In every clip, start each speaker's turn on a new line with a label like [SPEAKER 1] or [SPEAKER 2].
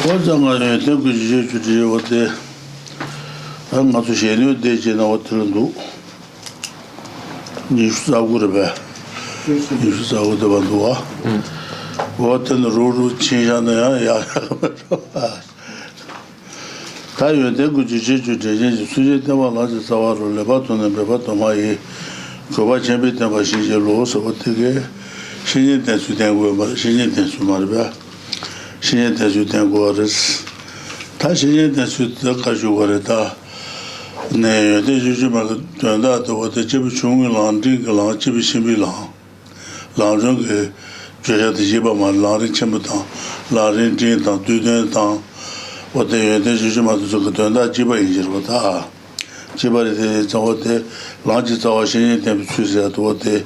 [SPEAKER 1] 我这个就是我的，我做些牛的，现在我听到，你是咋过的呗？你是咋过的吧？多，我听到肉清香的呀，他原这个就是这些，虽然他们那是啥玩意儿，来把东南北把东马伊，可把前边他把新鲜肉是我这个，新鲜点水点过嘛，新鲜点水嘛的呗。新鲜点水点过的是，他新鲜点水这个就过来的，那这就是嘛个短大的我的这不穷个狼这个狼这不新北狼，狼人个觉得这些吧嘛狼人全部当，狼人真当对对当，我的原来就是嘛这个短大基本一些我的，基本的在我的狼就在我新鲜点出来的我的。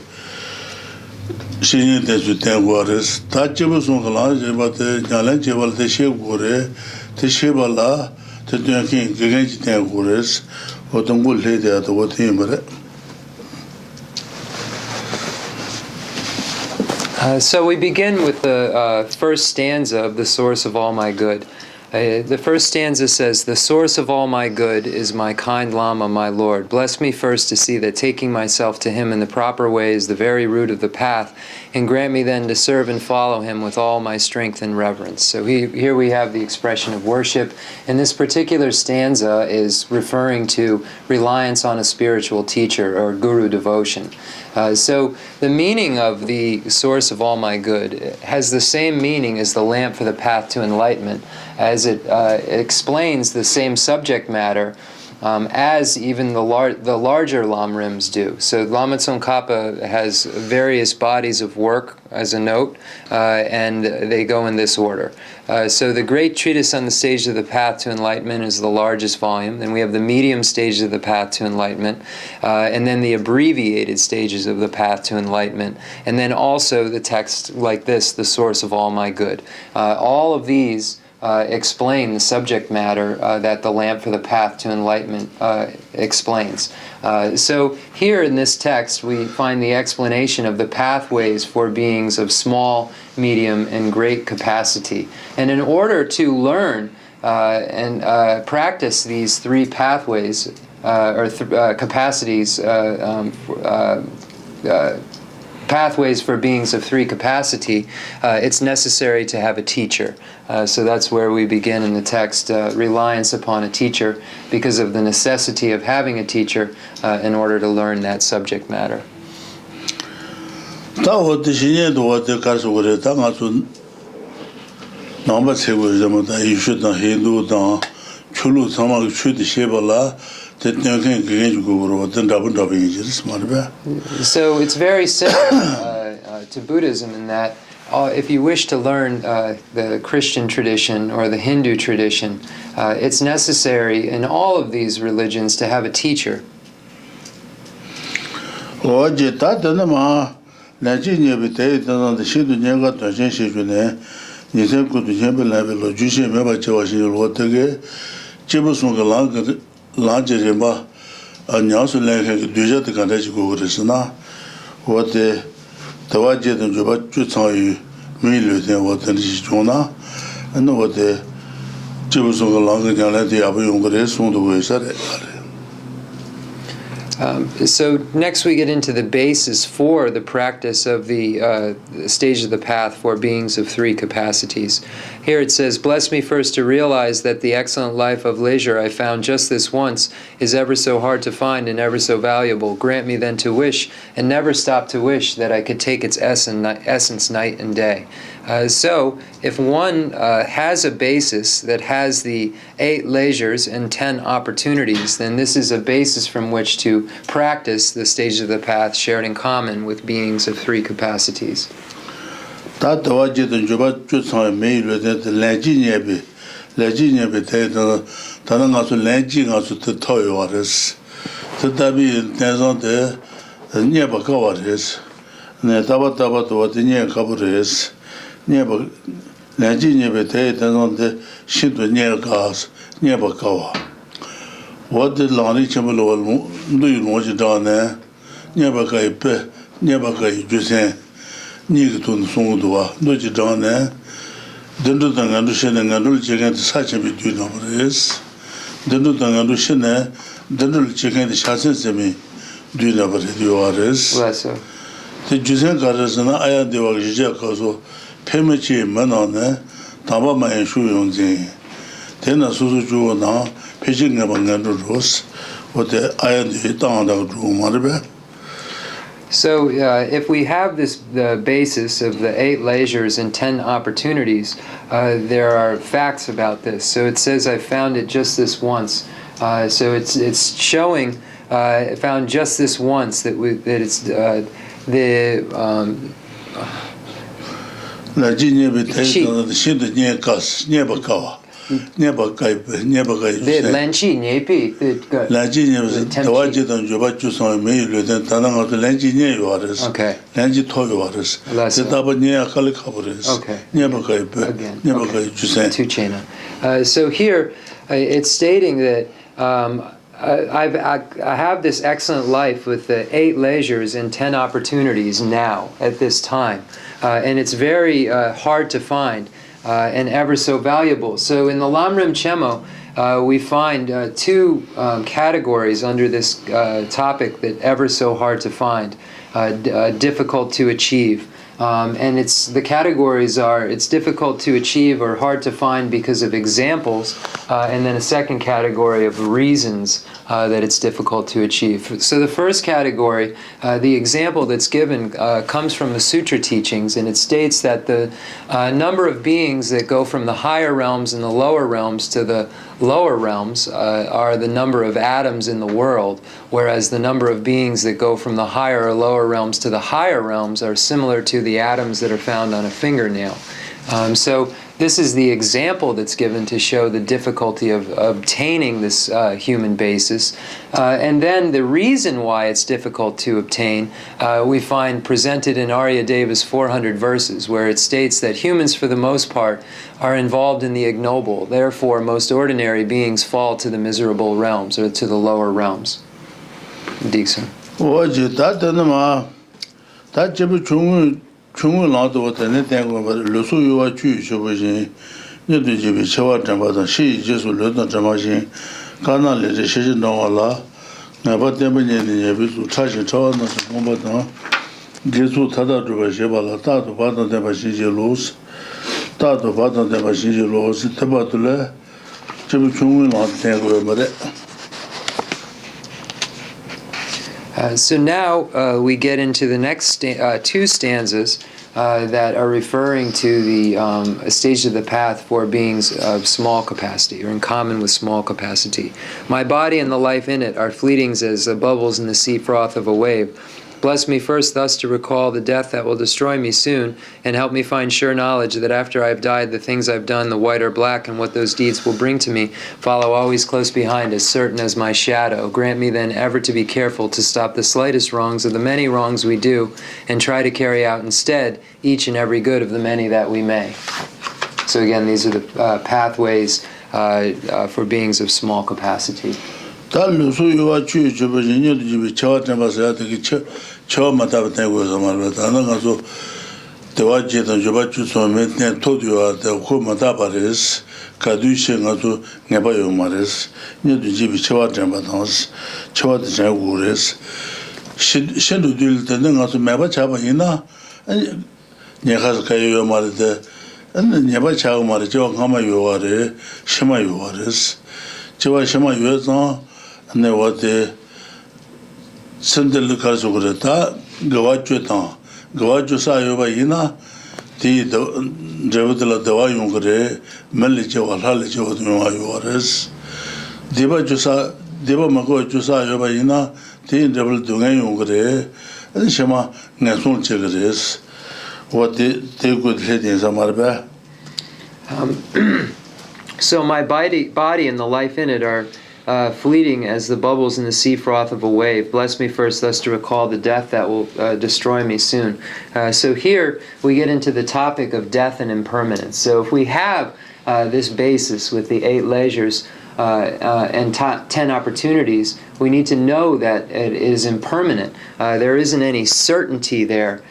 [SPEAKER 1] 新鲜的就点过的，他基本上个狼人把的原来基本的写过的，他写不了，他这样看这个就点过的，我通过来的都我听不了。
[SPEAKER 2] So we begin with the first stanza of The Source of All My Good. The first stanza says, "The source of all my good is my kind Lama, my Lord. Bless me first to see that taking myself to him in the proper way is the very root of the path, and grant me then to serve and follow him with all my strength and reverence." So here we have the expression of worship, and this particular stanza is referring to reliance on a spiritual teacher or guru devotion. So the meaning of the source of all my good has the same meaning as the lamp for the path to enlightenment, as it explains the same subject matter as even the larger Lamrims do. So Lama Tsongkhapa has various bodies of work as a note, and they go in this order. So the great treatise on the stage of the path to enlightenment is the largest volume. Then we have the medium stages of the path to enlightenment, and then the abbreviated stages of the path to enlightenment, and then also the text like this, "The source of all my good." All of these explain the subject matter that the lamp for the path to enlightenment explains. So here in this text we find the explanation of the pathways for beings of small, medium, and great capacity. And in order to learn and practice these three pathways capacities, pathways for beings of three capacity, it's necessary to have a teacher. So that's where we begin in the text, reliance upon a teacher, because of the necessity of having a teacher in order to learn that subject matter. So it's very similar to Buddhism in that if you wish to learn the Christian tradition or the Hindu tradition, it's necessary in all of these religions to have a teacher. So next we get into the basis for the practice of the stage of the path for beings of three capacities. Here it says, "Bless me first to realize that the excellent life of leisure I found just this once is ever so hard to find and ever so valuable. Grant me then to wish and never stop to wish that I could take its essence night and day." So if one has a basis that has the 8 leisures and 10 opportunities, then this is a basis from which to practice the stages of the path shared in common with beings of three capacities.
[SPEAKER 1] Dendo Tangandu Shene Gandul Chicken Sachabi do numbers. Dendo Tangandu Shene, Dendul Chicken the Shasin Semi do number URS.
[SPEAKER 2] Bless you.
[SPEAKER 1] The Jusen Garazana Aya de Wajakazo, Pemichi Manone, Tabama and Shuyonzi. Tena Suzu now, pitching Nabangandu Rose, what the Aya de Tanda Drew Marbe.
[SPEAKER 2] So if we have the basis of the 8 leisures and 10 opportunities, there are facts about this. So it says I found it just this once. So it's showing I found just this once that it's the Lanchi Nepi, okay. Okay. So here it's stating that I have this excellent life with the 8 leisures and 10 opportunities now at this time, and it's very hard to find. And ever so valuable. So in the Lamrim Chenmo, we find 2 categories under this topic that ever so hard to find, difficult to achieve. And the categories are, it's difficult to achieve or hard to find because of examples, and then a second category of reasons that it's difficult to achieve. So the first category, the example that's given comes from the sutra teachings, and it states that the number of beings that go from the higher realms and the lower realms to the lower realms are the number of atoms in the world, whereas the number of beings that go from the higher or lower realms to the higher realms are similar to the atoms that are found on a fingernail. So this is the example that's given to show the difficulty of obtaining this human basis. And then the reason why it's difficult to obtain, we find presented in Arya Deva's 400 verses, where it states that humans, for the most part, are involved in the ignoble. Therefore, most ordinary beings fall to the miserable realms, or to the lower realms. Dixon.
[SPEAKER 1] 중국 나도 되는 대고 로수 요와 주 쇼보신 여도 집이 저와 담바다 시 제수 로도 담바신 가나를 제시 나와라 나바 때문에 예비수 차신 저는 공부도 제수 타다 주바 제발라 다도 받아 담바신 제로스 다도 받아 담바신 제로스 때바들래 좀 중국 나도 대고 말에.
[SPEAKER 2] So now we get into the next 2 stanzas that are referring to the stage of the path for beings of small capacity, or in common with small capacity. My body and the life in it are fleetings as the bubbles in the sea froth of a wave. Bless me first thus to recall the death that will destroy me soon, and help me find sure knowledge that after I have died, the things I've done, the white or black, and what those deeds will bring to me, follow always close behind, as certain as my shadow. Grant me then ever to be careful to stop the slightest wrongs of the many wrongs we do, and try to carry out instead each and every good of the many that we may. So again, these are the pathways for beings of small capacity.
[SPEAKER 1] 달로서 요와 주 저버진이 집이 저한테서 되게 처음 만나봤다고 해서 말하다 나는 가서 대화제도 저바주 소매네 토디와 대고 만나봐레스 가두시 가서 내봐요 말레스 니도 집이 저한테서 저한테 잘 오레스 신도 들 때는 가서 매봐 잡아이나 내가 가요 말데 내봐 잡아 말죠 가마 요와레 심마 요와레스 저와 심마 요서 네 어때 선들을 가서 그랬다 거와주다 거와주사요바 이나 디도 저부터 대화용 그래 멀리죠 할래죠 와요레스 디바주사 디바 먹고 주사요바 이나 디 저부터 동해용 그래 아니시마 내손 제그레스 어때 대고 해대서 말봐.
[SPEAKER 2] So my body and the life in it are fleeting as the bubbles in the sea froth of a wave. Bless me first thus to recall the death that will destroy me soon. So here we get into the topic of death and impermanence. So if we have this basis with the 8 leisures and 10 opportunities, we need to know that it is impermanent. There isn't any certainty there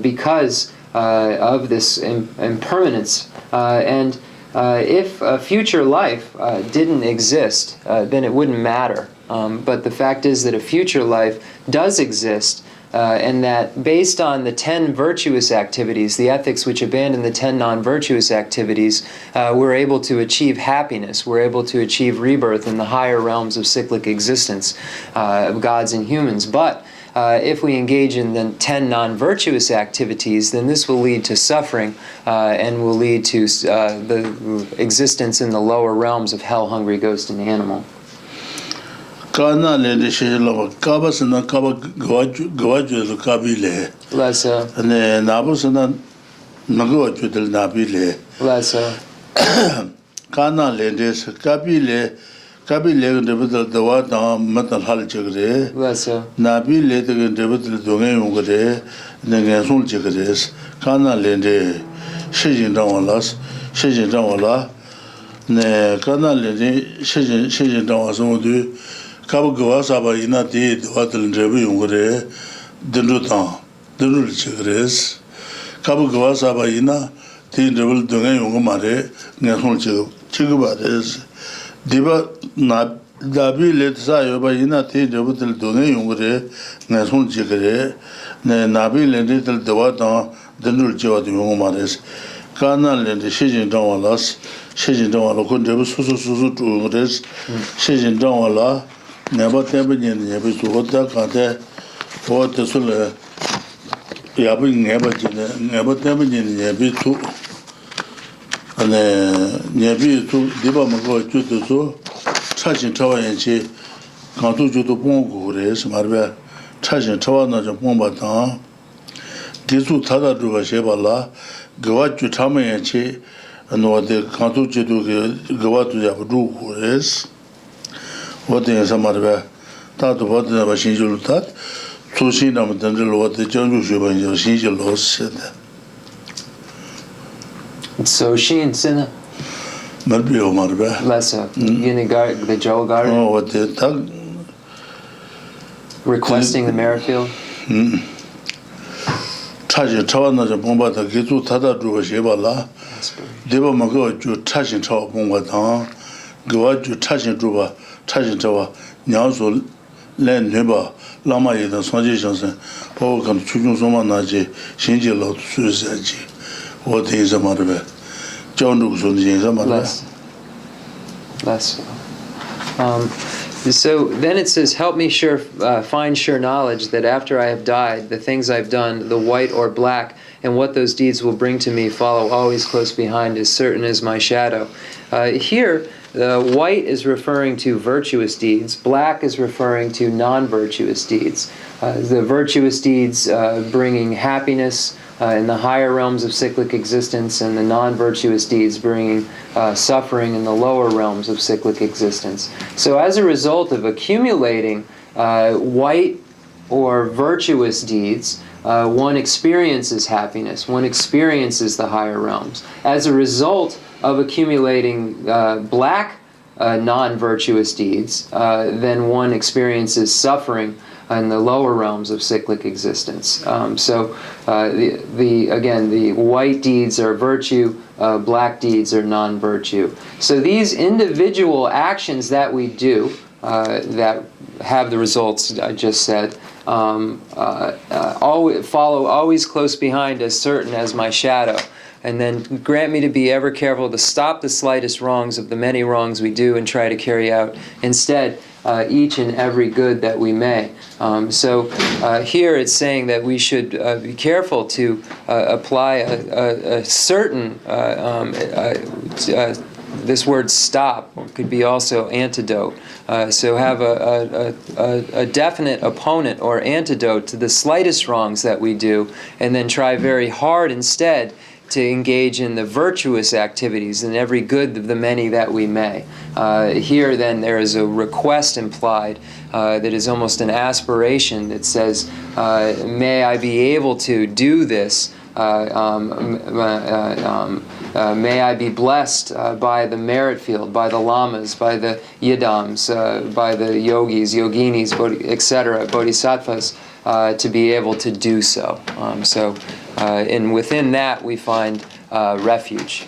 [SPEAKER 2] because of this impermanence. And if a future life didn't exist, then it wouldn't matter. But the fact is that a future life does exist, and that based on the 10 virtuous activities, the ethics which abandon the 10 non-virtuous activities, we're able to achieve happiness, we're able to achieve rebirth in the higher realms of cyclic existence of gods and humans. But if we engage in the 10 non-virtuous activities, then this will lead to suffering and will lead to the existence in the lower realms of hell, hungry ghost, and animal.
[SPEAKER 1] Kana le Geshe Lharampa kaba sana kaba gawaju kabile.
[SPEAKER 2] Lessa.
[SPEAKER 1] Ne nabu sana nagawaju del nabile.
[SPEAKER 2] Lessa.
[SPEAKER 1] Kana le des kabile ndebedal dawa da matal hal chegre.
[SPEAKER 2] Lessa.
[SPEAKER 1] Nabile de ndebedal donge yungre nge sul chegres. Kana le de shejin dawalas shejin dawala ne kana le de shejin dawaso Kabagawa Saba ina di Watal Rebu Yungre, Dendrutan, Dendrul Chigres, Kabagawa Saba ina di Rebel Dunga Yungumare, National Chigubares, Diba Dabi let Sayoba ina di Rebel Dunga Yungre, National Chigre, Nabi Lendital Dewatan, Dendrul Chivat Yungumares, Kana Lendi Shijin Dawalas, Shijin Dawala Kundebu Susu Tungres, Shijin Dawala. Never tempered never to what the cate, what the solar yapping never tempered never to and never to Dibamago to so, touching tower and she can't do to Pongo race, Marbe, touching tower not a Pombatan. This would Tada do a Shebala, go out to Tammy and she, and what they can't do to go out to Yabu race. What is some other that what the Shinjul Tat, so she named what the Junju Shinjul Los said.
[SPEAKER 2] So she and Sinna?
[SPEAKER 1] Maybe Marbe.
[SPEAKER 2] Lessa. Unigar, the Joel Garden?
[SPEAKER 1] Oh, what the tug
[SPEAKER 2] requesting the Merrifield?
[SPEAKER 1] Touching Tawana Bomba, the Gitu Tada Druva Shebala, Deva Mago, you touching Tawa Bomba, go out you touching Druva. Touching tower, Nyauso, Land Neba, Lama in the Swajians, Power come to Chusuma Naji, Shinji Lot Suicide. What is a matter? John looks on the
[SPEAKER 2] Less. So then it says, help me find sure knowledge that after I have died, the things I've done, the white or black, and what those deeds will bring to me follow always close behind, as certain as my shadow. Here, white is referring to virtuous deeds. Black is referring to non-virtuous deeds. The virtuous deeds bringing happiness in the higher realms of cyclic existence, and the non-virtuous deeds bringing suffering in the lower realms of cyclic existence. So as a result of accumulating white or virtuous deeds, one experiences happiness, one experiences the higher realms. As a result of accumulating black non-virtuous deeds, then one experiences suffering in the lower realms of cyclic existence. So the white deeds are virtue, black deeds are non-virtue. So these individual actions that we do that have the results I just said, follow always close behind, as certain as my shadow. And then grant me to be ever careful to stop the slightest wrongs of the many wrongs we do, and try to carry out instead each and every good that we may. So here it's saying that we should be careful to apply a certain, this word stop could be also antidote. So have a definite opponent or antidote to the slightest wrongs that we do, and then try very hard instead to engage in the virtuous activities and every good of the many that we may. Here then there is a request implied that is almost an aspiration that says, may I be able to do this, may I be blessed by the merit field, by the lamas, by the yidams, by the yogis, yoginis, etc., bodhisattvas, to be able to do so. And within that, we find refuge,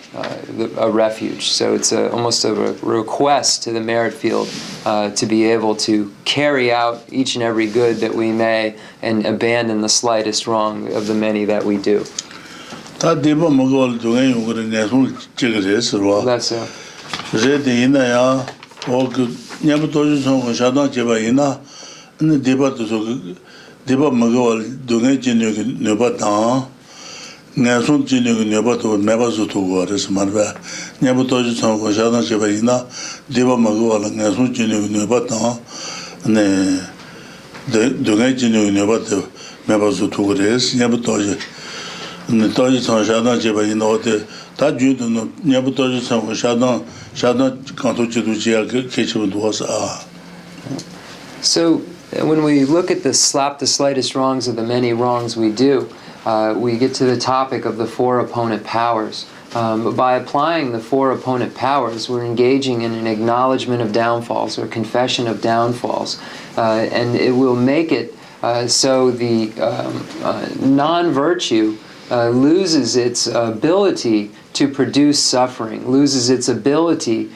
[SPEAKER 2] a refuge. So it's almost a request to the merit field to be able to carry out each and every good that we may and abandon the slightest wrong of the many that we do.
[SPEAKER 1] That's Nason Jinu Nebato Nebazo to Waters Marva, Nebato Shadon Chevaina, Deva Magola, Nason Jinu Nebatan, the Dungajinu Nebato, Nebazo to Waters, Nebatoji, and the Toji Shadon Chevaina, that you do not Nebatoji Shadon Kantochi Kitchen was
[SPEAKER 2] So when we look at the slap the slightest wrongs of the many wrongs we do, we get to the topic of the four opponent powers. By applying the four opponent powers, we're engaging in an acknowledgement of downfalls or confession of downfalls. And it will make it so the non-virtue loses its ability to produce suffering, loses its ability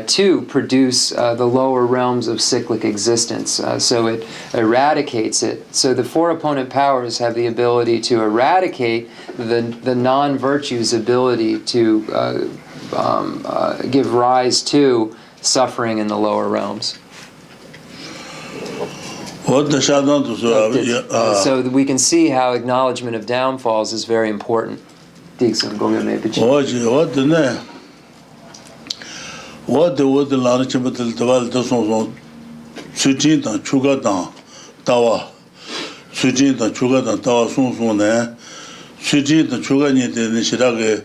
[SPEAKER 2] to produce the lower realms of cyclic existence. So it eradicates it. So the four opponent powers have the ability to eradicate the non-virtue's ability to give rise to suffering in the lower realms. So we can see how acknowledgement of downfalls is very important.
[SPEAKER 1] What the Lana Chibatil Taval Toson, Sujin and Chugadan, Tawa, Sujin and Chugadan, Tawa Sunsun, Sujin and Chugani, the Nishirage,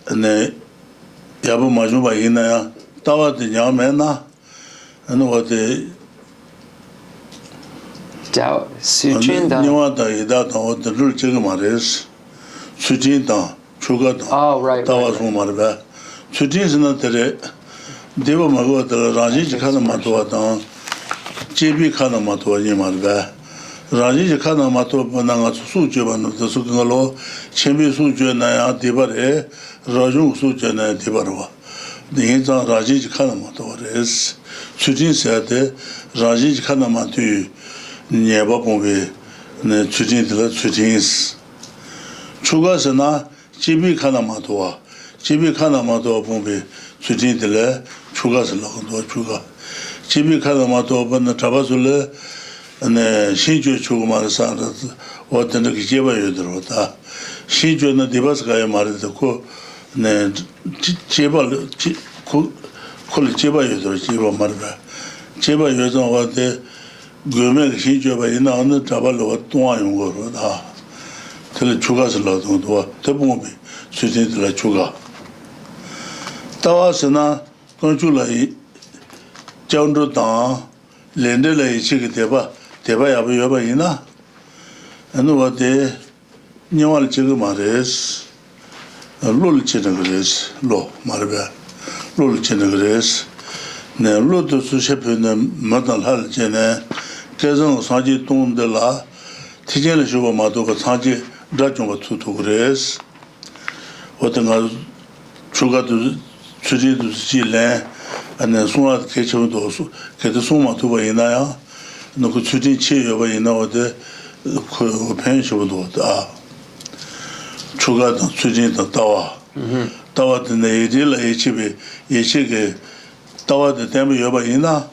[SPEAKER 1] and the Yabu Majuba Ina, Tawa the Yamena, and what the
[SPEAKER 2] Sujin,
[SPEAKER 1] the Rul Chigamares, Sujin, Chugadan, Tawa Sumarba, Sujin is not the Deva Mago the Raji Kanamato, JB Kanamato Yimarba, Raji Kanamato Bananga Sujuban, the Sukalo, Chemi Sujana, Debare, Raju Sujana, Debarwa. The Hinza Raji Kanamato is Sujin said, Raji Kanamatu, Nyabapombe, Sujin the Sujins. Chugasana, JB Kanamato, JB Kanamato Pombe, Sujin the Chugas Lakondo Chuga. Chibi Kalamato open the Tabasule and Shinju Chugumarasa, what the Kiba Yudrota. Shinju and the Dibaska Mariko, Chiba Chiba Yudro, Chiba Marva. Chiba Yudon what the Gumek Shinju by in on the Tabalo, what Tuan Goroda. Till the Chugas Lakondo, the Bombi, Sujin the Chuga. Tawasana, Conjula, Jondo Tan, Lendela, Chikiteba, Teba Yabayina, and what they knew all Chigamares, Lul Chinagres, Lo, Marba, Lul Chinagres, Ne Lutu Sushepin, Matal Hal Jene, Kazan Saji Tun de la, Tijel Shubamato, Saji, Rajuma Tutugres, what the Sugar to Suji to Chile, and then soon as Kitchen to get the Suma to Bainaya, no could Suji Chi over in the pension do that. Sugar to Suji the Tawa. Tawa the Nadil HB, Yachike, Tawa the Temple Yobaina,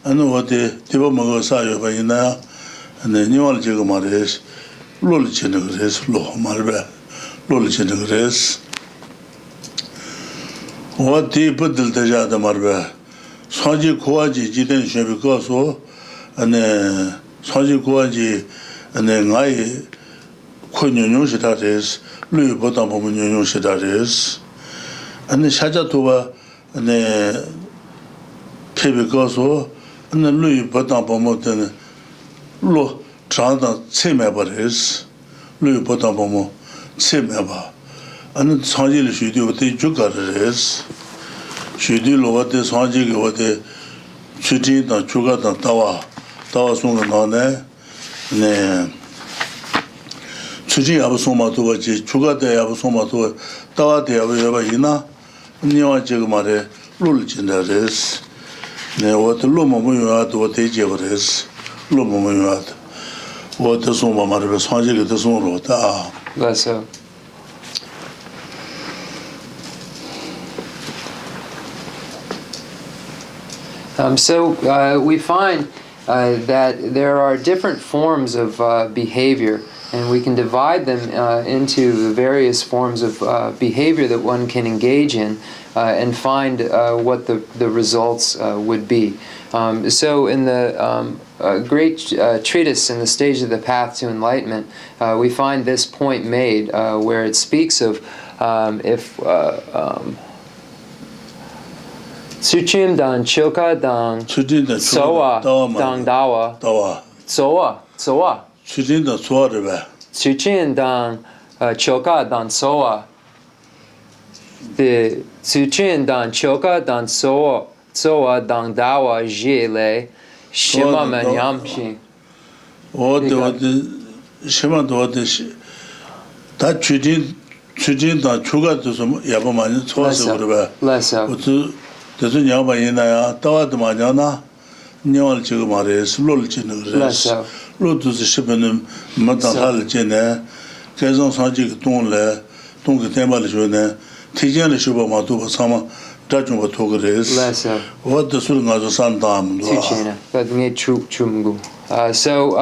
[SPEAKER 1] and what the Tibomagosa Yobaina, and the New Algamares, Lulichinagres, Lo Marba, Lulichinagres. What deep put the Jada Marba? Saji Kuaji Jiten Shabikoso, and Saji Kuaji, and then I Kunyun Shitaris, Louis Botamun Shitaris, and the Shajatuba, and the Pebikoso, and the Louis Botamotan Lo Tranda Semebaris, Louis Botamomo Semeba. And Sanji should do what they Jugares. Should do what the Sanji what the Suji and Chuga and Tawa Sunganone, 추진 야부 소마도지 추가대 야부 소마도 따와대 야부 야바이나 니와 지금 말에 룰 진다레스 네 어떤 로모모요도 대제버레스 로모모요도 어떤 소마마를 상지게 소로다
[SPEAKER 2] Lesso. So we find that there are different forms of behavior, and we can divide them into the various forms of behavior that one can engage in and find what the results would be. So in the great treatise in the stage of the path to enlightenment, we find this point made where it speaks of if Suchim dan choka dan soa dan dawa soa Suchim dan choka dan soa the Suchim dan choka dan soa dan dawa jile shima manyamshi
[SPEAKER 1] shima da Suchim dan choka to yabamani soa
[SPEAKER 2] Lesso.
[SPEAKER 1] 그래서 냐바이나야 따와도 마냐나 냐월 지금 말해 슬로를 지는 그래서 로드스 시베는 마다할 제네 계속 사지 동래 동그 대말을 줘네 티전을 쇼바 마도 사마 다좀 도그레스 what 술은 가서 산다음도
[SPEAKER 2] 티체나 그게 추춤구 So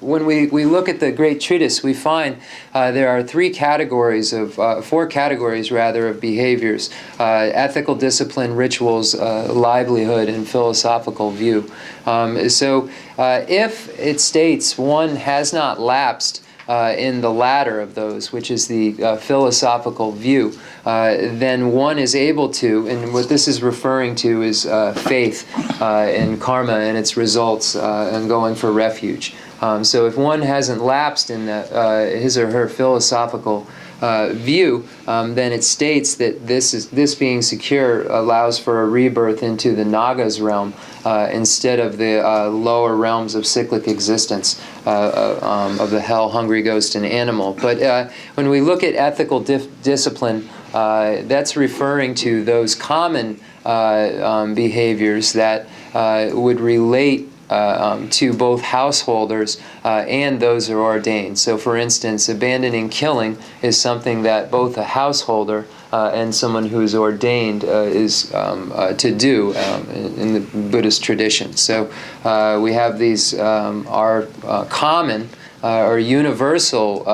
[SPEAKER 2] when we look at the great treatise, we find there are four categories rather of behaviors: ethical discipline, rituals, livelihood, and philosophical view. So if it states one has not lapsed in the latter of those, which is the philosophical view, then one is able to, and what this is referring to is faith in karma and its results and going for refuge. So if one hasn't lapsed in his or her philosophical view, then it states that this being secure allows for a rebirth into the Naga's realm instead of the lower realms of cyclic existence of the hell, hungry ghost, and animal. But when we look at ethical discipline, that's referring to those common behaviors that would relate to both householders and those who are ordained. So for instance, abandoning killing is something that both a householder and someone who is ordained is to do in the Buddhist tradition. So we have these are common or universal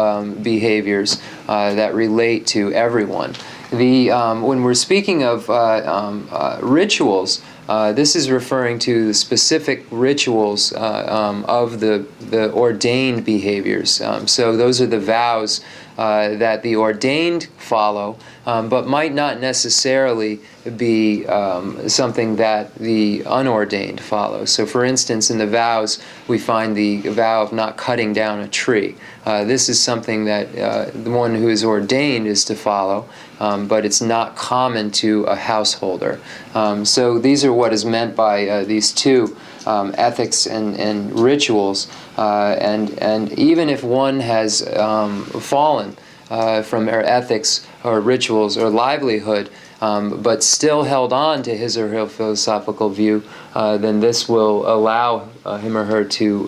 [SPEAKER 2] behaviors that relate to everyone. When we're speaking of rituals, this is referring to the specific rituals of the ordained behaviors. So those are the vows that the ordained follow, but might not necessarily be something that the unordained follow. So for instance, in the vows, we find the vow of not cutting down a tree. This is something that the one who is ordained is to follow, but it's not common to a householder. So these are what is meant by these two ethics and rituals. And even if one has fallen from their ethics or rituals or livelihood, but still held on to his or her philosophical view, then this will allow him or her to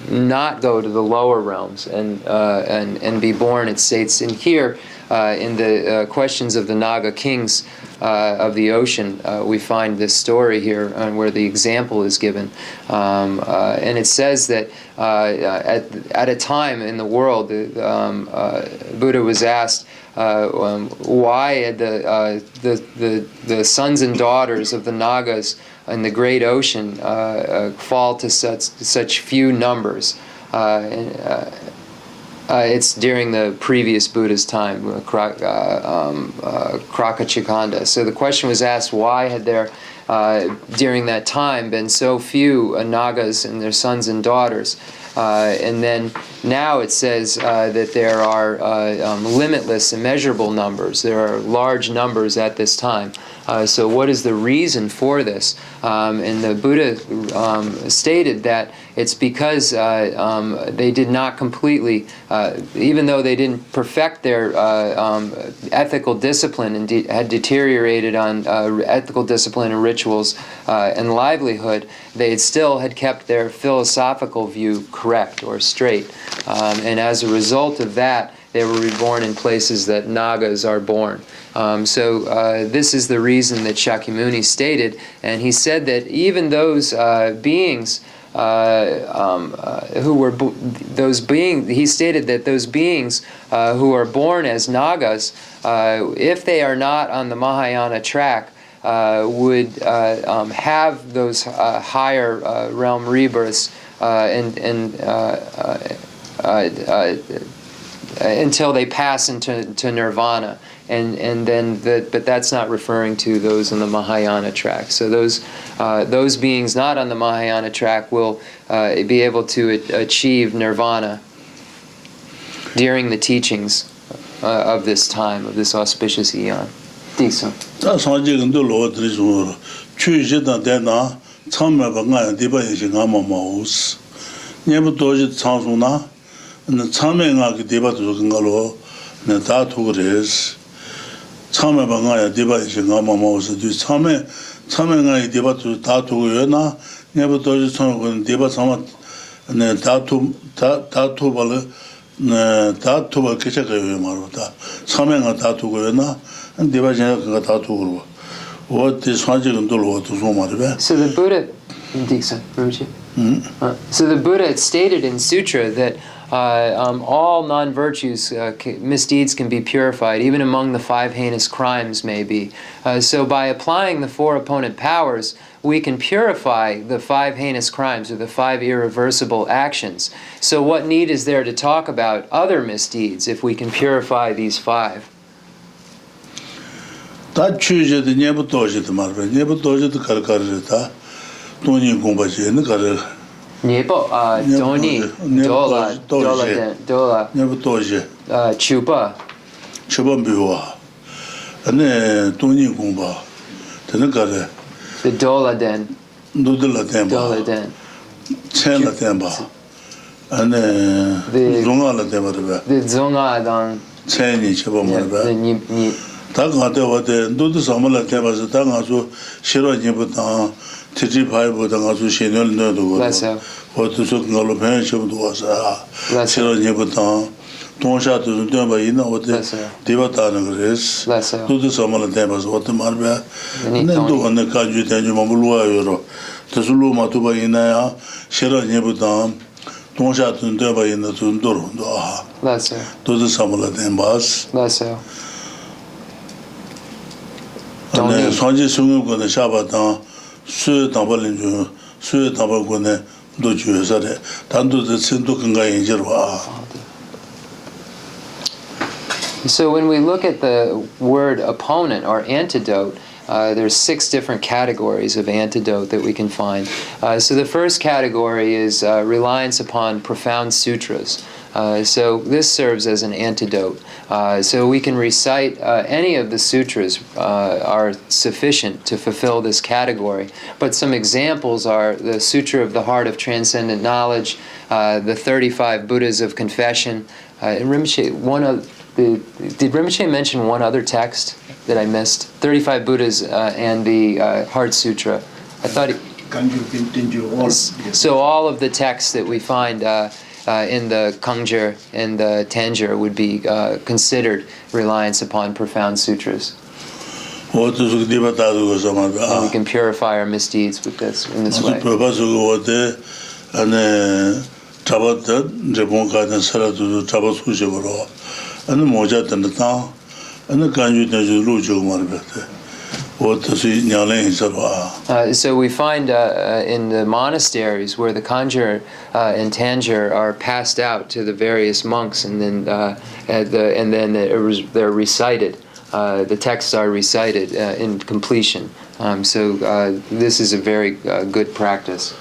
[SPEAKER 2] not go to the lower realms and be born. It states in here in the questions of the Naga kings of the ocean, we find this story here where the example is given, and it says that at a time in the world, Buddha was asked why had the sons and daughters of the Nagas in the great ocean fall to such few numbers. It's during the previous Buddha's time, Krakachikanda. So the question was asked, why had there, during that time, been so few Nagas and their sons and daughters? And then now it says that there are limitless, immeasurable numbers. There are large numbers at this time. So what is the reason for this? And the Buddha stated that it's because they did not completely, even though they didn't perfect their ethical discipline and had deteriorated on ethical discipline and rituals and livelihood, they still had kept their philosophical view correct or straight. And as a result of that, they were reborn in places that Nagas are born. So this is the reason that Shakyamuni stated, and he said that even those beings who were he stated that those beings who are born as Nagas, if they are not on the Mahayana track, would have those higher realm rebirths until they pass into nirvana, and then but that's not referring to those in the Mahayana track. So those beings not on the Mahayana track will be able to achieve nirvana during the teachings of this time, of this auspicious eon. Diso.
[SPEAKER 1] 참여가 디바도 그걸로 다 두고래스 참여방아야 디바이시 가마마우스 참여가 디바도 다 두고요나 내부도 저는 디바 참아 네 다투벌 네 다투벌 개체가요 말로다 참여가 다 두고요나 디바제가 그거 다 두고 어디 사직은 돌로도 좀 말해.
[SPEAKER 2] So the Buddha So the Buddha had stated in sutra that all non-virtues, misdeeds can be purified, even among the 5 heinous crimes may be. So by applying the 4 opponent powers, we can purify the 5 heinous crimes, or the 5 irreversible actions. So what need is there to talk about other misdeeds if we can purify these 5?
[SPEAKER 1] 다 취제도 내부도지도 말ပဲ내부도지도 가르가르다 돈이 공부하지는 가르
[SPEAKER 2] Nebo doni dola
[SPEAKER 1] 내부도지
[SPEAKER 2] chupa
[SPEAKER 1] 비와 안에 돈이 공부 되는 가르
[SPEAKER 2] the dola den
[SPEAKER 1] 누들라 템바 첸라 템바 안에 종아라 템바르바
[SPEAKER 2] the zonga dan
[SPEAKER 1] 첸이 쳐봐 말바
[SPEAKER 2] ni
[SPEAKER 1] 다가대와데 너도 삼을라 대봐서 당아주 싫어지부터 티지파이보다 가서 신을 넣어도 어디서 그걸로 변해서도 와서 싫어지부터 동샤도 좀 봐이나 어디 디바타는 그래서 너도 삼을라 대봐서 어떤 말이야 너도 어느 가지 되는 뭐 물어요 저술로 마도 봐이나야 싫어지부터 동샤도 좀 봐이나 좀 돌아온다 너도 삼을라 대봐서 네, 선지 승우권의 샤바당 수요 담발린 수요 담발권의 도주에서래 단도의 sendu 건강에 인지와.
[SPEAKER 2] So when we look at the word opponent or antidote, there's 6 different categories of antidote that we can find. So the first category is reliance upon profound sutras. So this serves as an antidote. So we can recite any of the sutras are sufficient to fulfill this category. But some examples are the Sutra of the Heart of Transcendent Knowledge, the 35 Buddhas of Confession. Rinpoche, did Rinpoche mention one other text that I missed? 35 Buddhas and the Heart Sutra. I thought so all of the texts that we find in the Khensur and the Tanjir would be considered reliance upon profound sutras. And we can purify our misdeeds with this in this way. So we find in the monasteries where the Khensur and Tanjir are passed out to the various monks, and then they're recited. The texts are recited in completion. So this is a very good practice.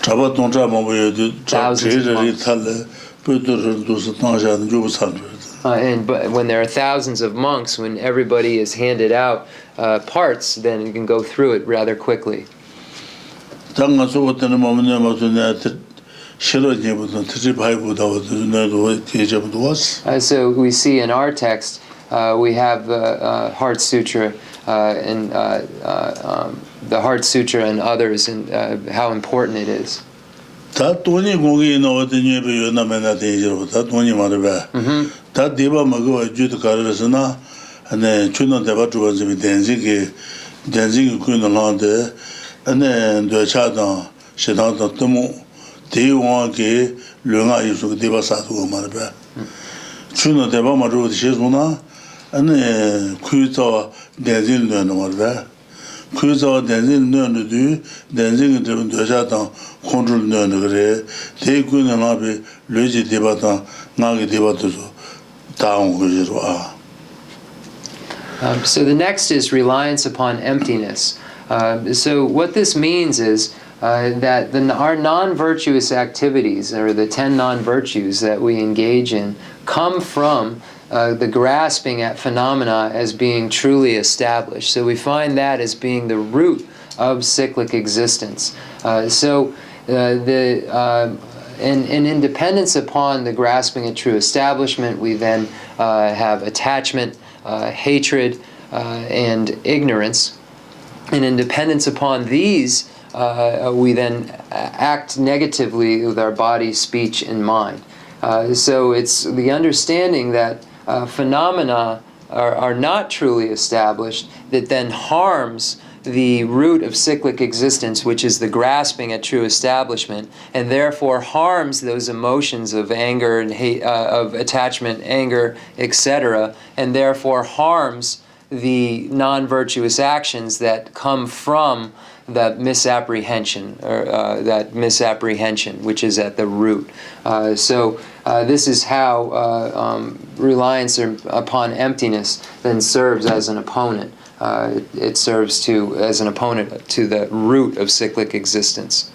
[SPEAKER 2] Thousands of monks. But when there are thousands of monks, when everybody is handed out parts, then you can go through it rather quickly. So we see in our text, we have the Heart Sutra and the Heart Sutra and others, and how important it is. So the next is reliance upon emptiness. So what this means is that our non-virtuous activities, or the 10 non-virtues that we engage in, come from the grasping at phenomena as being truly established. So we find that as being the root of cyclic existence. In independence upon the grasping at true establishment, we then have attachment, hatred, and ignorance. And in dependence upon these, we then act negatively with our body, speech, and mind. So it's the understanding that phenomena are not truly established that then harms the root of cyclic existence, which is the grasping at true establishment, and therefore harms those emotions of anger and hate, of attachment, anger, etc., and therefore harms the non-virtuous actions that come from that misapprehension, or that misapprehension, which is at the root. So this is how reliance upon emptiness then serves as an opponent. It serves as an opponent to the root of cyclic existence.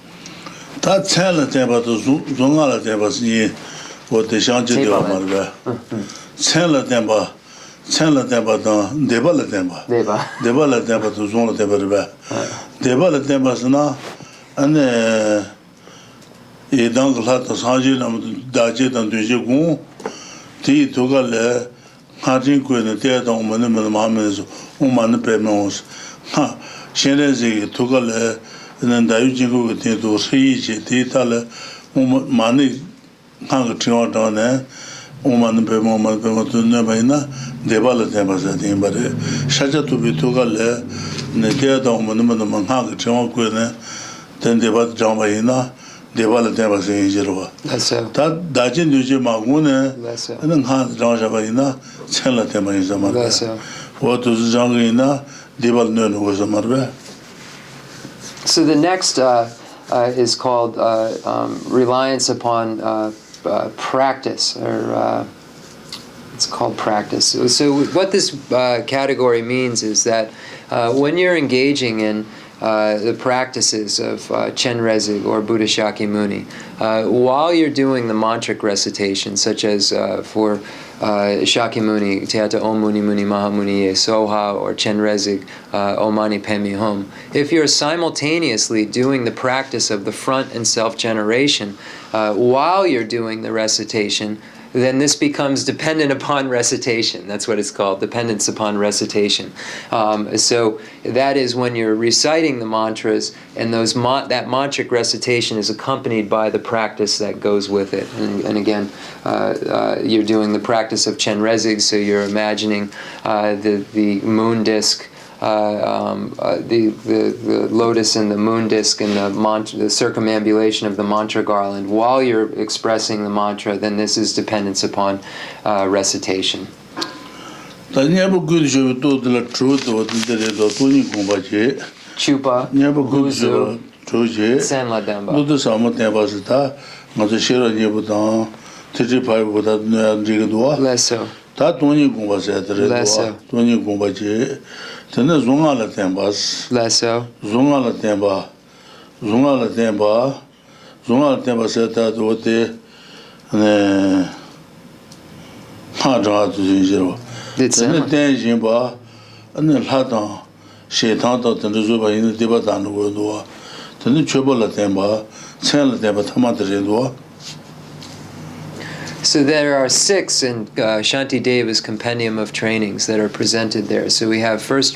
[SPEAKER 1] Chenrezig took a and then the Ujigo to see Titale, Mani Hang down there, Oman Pemo to Nebaina, Devala Tempest, but Shaja to be took a le, Nedia Monument Manhang, Chemo, then Devat Jamaina, Devala Tempest in Jirova. That Dajin Uji Magune, and then Hans Javaina, Chela Tema in Zamara. What was Jangina?
[SPEAKER 2] So the next is called reliance upon practice, or it's called practice. So what this category means is that when you're engaging in the practices of Chenrezig or Buddha Shakyamuni, while you're doing the mantric recitation, such as for Shakyamuni, Teata Om Muni Muni Maha Muni Ye Soha, or Chenrezig, Om Mani Padme Hum, if you're simultaneously doing the practice of the front and self-generation while you're doing the recitation, then this becomes dependent upon recitation. That's what it's called, dependence upon recitation. So that is when you're reciting the mantras, and that mantric recitation is accompanied by the practice that goes with it. And again, you're doing the practice of Chenrezig, so you're imagining the moon disk, the lotus and the moon disk and the circumambulation of the mantra garland while you're expressing the mantra, then this is dependence upon recitation. Chupa, Guzu, Senla Demba. Lesso.
[SPEAKER 1] Tene zonga la tembas.
[SPEAKER 2] Lesso.
[SPEAKER 1] Zonga la temba seta dote 네. 하자 주진지로. 네 대신 봐. 안에 하다. 셰타도 된저 봐 있는 디바다는 거도. 저는 줘볼라 템바. 첼라 템바 타마드레도.
[SPEAKER 2] So there are 6 in Shantideva's compendium of trainings that are presented there. So we have first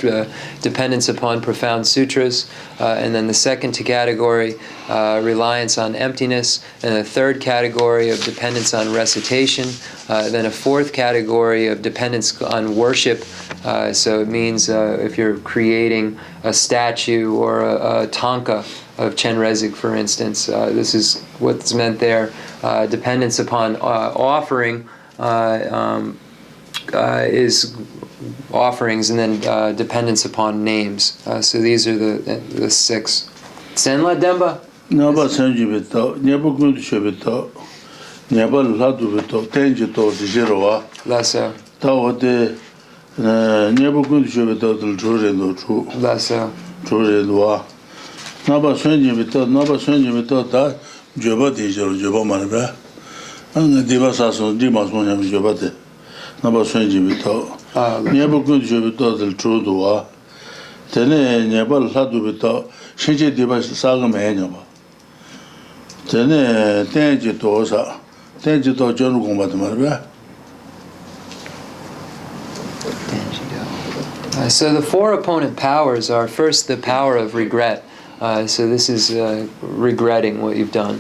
[SPEAKER 2] dependence upon profound sutras, and then the second category, reliance on emptiness, and the third category of dependence on recitation, then a fourth category of dependence on worship. So it means if you're creating a statue or a tanka of Chenrezig, for instance, this is what's meant there. Dependence upon offering is offerings, and then dependence upon names. So these are the 6. Senla Demba?
[SPEAKER 1] Naba Sanjibito, Nyabugun Shibito, Nyabal Ladubito, Tenjito, Ziroa,
[SPEAKER 2] Lasso.
[SPEAKER 1] Tawade, Nyabugun Shibito, the Jordan, true.
[SPEAKER 2] Lasso.
[SPEAKER 1] Jordan. Naba Sanjibito, that Joba Dijor, Joba Marba, and the Divasaso, Dimasmon, Jobate, Naba Sanjibito, Nyabugun Shibito, the true Dua, Tene, Nyabal Ladubito, Shinji Divas Saga Manaba. Tene, Tenjito, John Gombat Marba.
[SPEAKER 2] So the 4 opponent powers are first the power of regret. So this is regretting what you've done.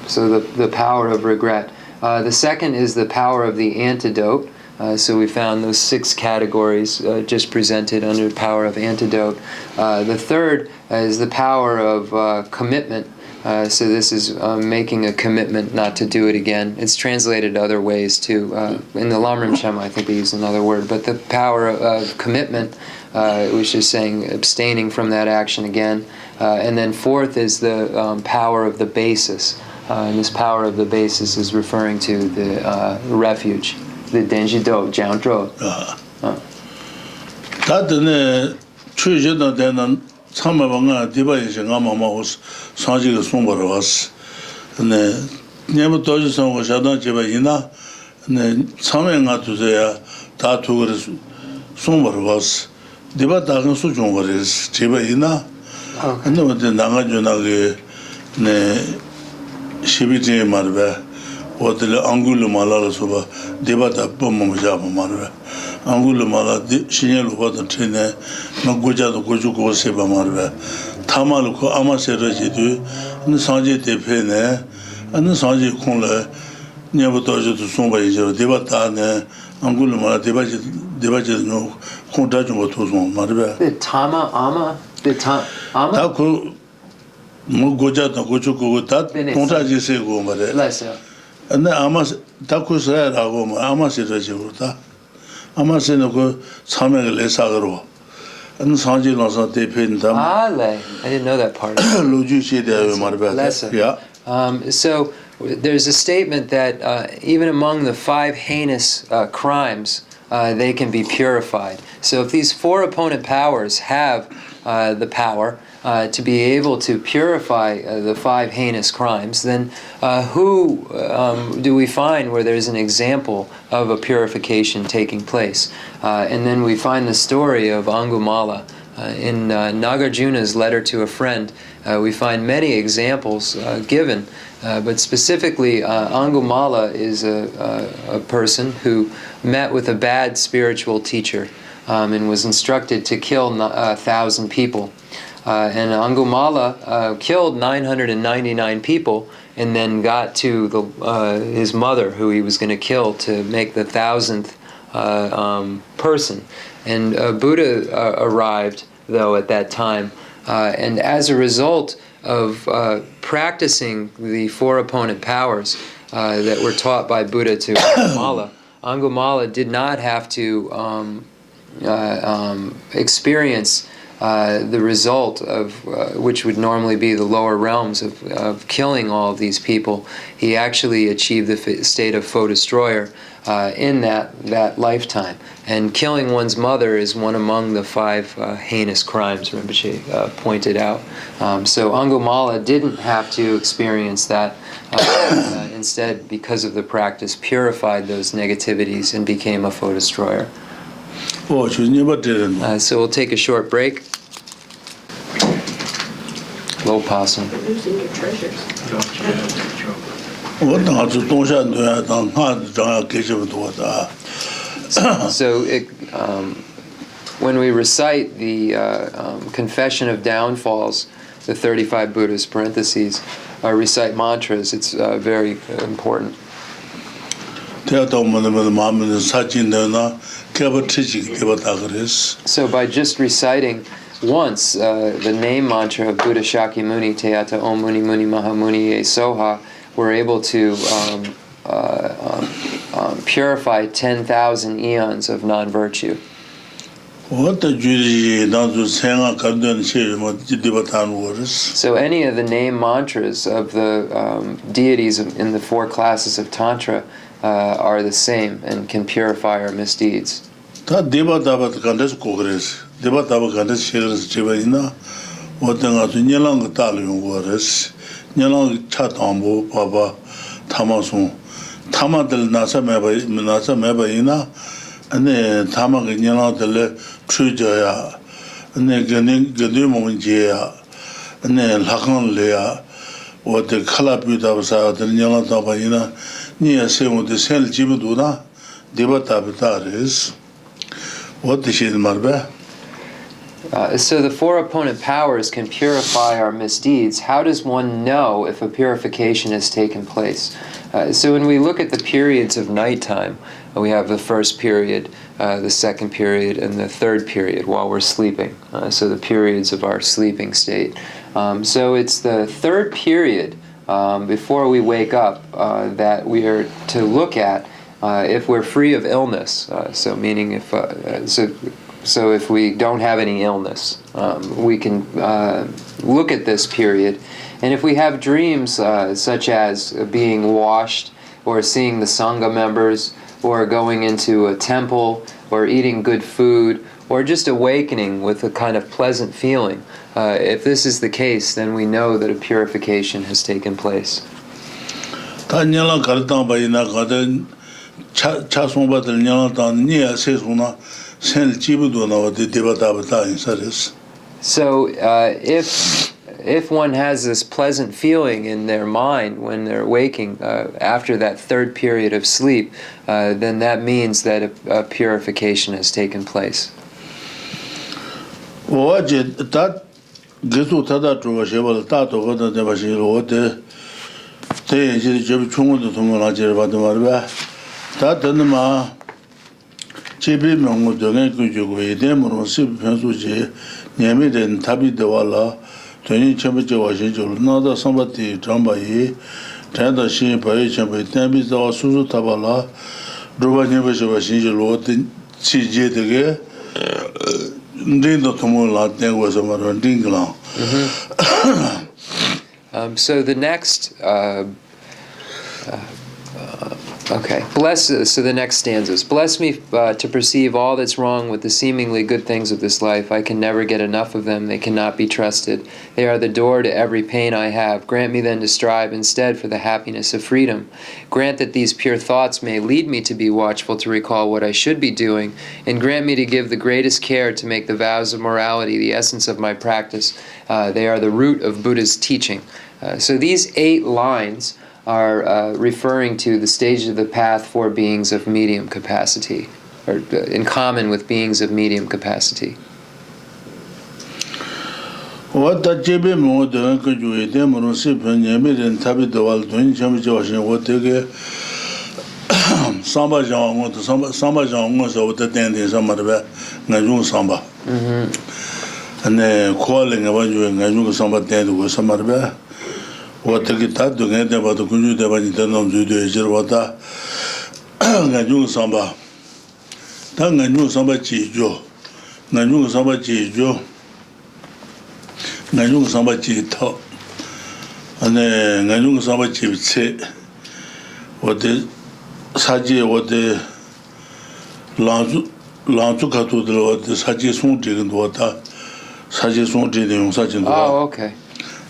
[SPEAKER 2] So the power of regret. The second is the power of the antidote. So we found those 6 categories just presented under the power of antidote. The third is the power of commitment. So this is making a commitment not to do it again. It's translated other ways too. In the Lamrim Shem, I think they use another word. But the power of commitment, which is saying abstaining from that action again. And then fourth is the power of the basis. And this power of the basis is referring to the refuge, the Denjido, Jiangzhou.
[SPEAKER 1] 참마방아 디바이시 가마마오스 사지가 송버러스 네 냐무 도지선 거샤다 제바이나 네 참행아 두세야 다 두거를 송버러스 디바 다근 수종거레스 제바이나 근데 뭐데 나가줘나게 네 시비제 말베 어들 앙굴로 말라서 봐 디바다 뻔mom자 말베 앙굴로 말아 신혈로 거든 트네 고자도 고주고 세바 말베 타말고 아마세르지도 산지 대페네 안 산지 콩래 녀부터도 송바이죠 디바다네 앙굴로 말아 디바지노 콩다 좀 도송 말베
[SPEAKER 2] 타마 아마 아마
[SPEAKER 1] 다그 뭐 고자도 고주고 다 콩다지세고 말에 근데 아마 다쿠스라고 아마세르지고다 아마세는 그 참여를 해서로 안 산지로서 대표인다.
[SPEAKER 2] I didn't know that part.
[SPEAKER 1] 로주시대요 말바. Yeah.
[SPEAKER 2] So there's a statement that even among the 5 heinous crimes, they can be purified. So if these 4 opponent powers have the power to be able to purify the 5 heinous crimes, then who do we find where there's an example of a purification taking place? And then we find the story of Angumala. In Nagarjuna's letter to a friend, we find many examples given, but specifically Angumala is a person who met with a bad spiritual teacher and was instructed to kill 1,000 people. And Angumala killed 999 people and then got to his mother, who he was going to kill, to make the 1,000th person. And Buddha arrived, though, at that time. And as a result of practicing the 4 opponent powers that were taught by Buddha to Angumala, Angumala did not have to experience the result of which would normally be the lower realms of killing all of these people, he actually achieved the state of foe destroyer in that lifetime. And killing one's mother is one among the 5 heinous crimes, Rinpoche pointed out. So Angulimala didn't have to experience that. Instead, because of the practice, purified those negativities and became a foe destroyer. So we'll take a short break. Low possum.
[SPEAKER 3] Losing your treasures.
[SPEAKER 2] So when we recite the Confession of Downfalls, the 35 Buddhist parentheses, recite mantras, it's very important. So by just reciting once the name mantra of Buddha Shakyamuni, Teata Om Muni Muni Mahamuni Ye Soha, we're able to purify 10,000 eons of non-virtue. So any of the name mantras of the deities in the 4 classes of Tantra are the same and can purify our misdeeds.
[SPEAKER 1] ane tama ge nyala de chuja ya ane gene monje ya ane lakhan le ya o de khala pu da sa de nyala da ba ina ni ya se mo de sel jibu do na deba ta res what the shit marba.
[SPEAKER 2] So the 4 opponent powers can purify our misdeeds. How does one know if a purification has taken place? So when we look at the periods of nighttime, we have the first period, the second period, and the third period while we're sleeping. So the periods of our sleeping state. So it's the third period before we wake up that we are to look at if we're free of illness. So meaning if so if we don't have any illness, we can look at this period. And if we have dreams such as being washed, or seeing the Sangha members, or going into a temple, or eating good food, or just awakening with a kind of pleasant feeling, if this is the case, then we know that a purification has taken place. So if one has this pleasant feeling in their mind when they're waking after that third period of sleep, then that means that a purification has taken place.
[SPEAKER 1] Twenty Chempe Washington, Nada somebody Jambai, Tanda Shin Pai Champe, Tambis or Susu Tabala, Druba Nebush Washington, Lord CJ the Gay, Dindo Tomola, then was a Maran Dingla.
[SPEAKER 2] So the next. Okay. So the next stanzas. Bless me to perceive all that's wrong with the seemingly good things of this life. I can never get enough of them. They cannot be trusted. They are the door to every pain I have. Grant me then to strive instead for the happiness of freedom. Grant that these pure thoughts may lead me to be watchful to recall what I should be doing, and grant me to give the greatest care to make the vows of morality the essence of my practice. They are the root of Buddha's teaching. So these 8 lines are referring to the stages of the path for beings of medium capacity, or in common with beings of medium capacity.
[SPEAKER 1] What the JB more than could you eat them on Sipan, Yamid and Tabitawal, Twin Champion, what they get Samba John, what Samba John was over the den in some other Najun Samba. And then calling about you and Najun Samba den with some other. What the guitar to get about the Kunju Devanitano to do is Jervata Najun Samba. Tang Najun Samba Chijo, Najun Samba Chijo, ngajung samba ji ta ane ngajung samba ji che wode saji wode lanzu ka tu de wode saji song de gen do ta saji song de de yong sa jin do
[SPEAKER 2] Oh, okay.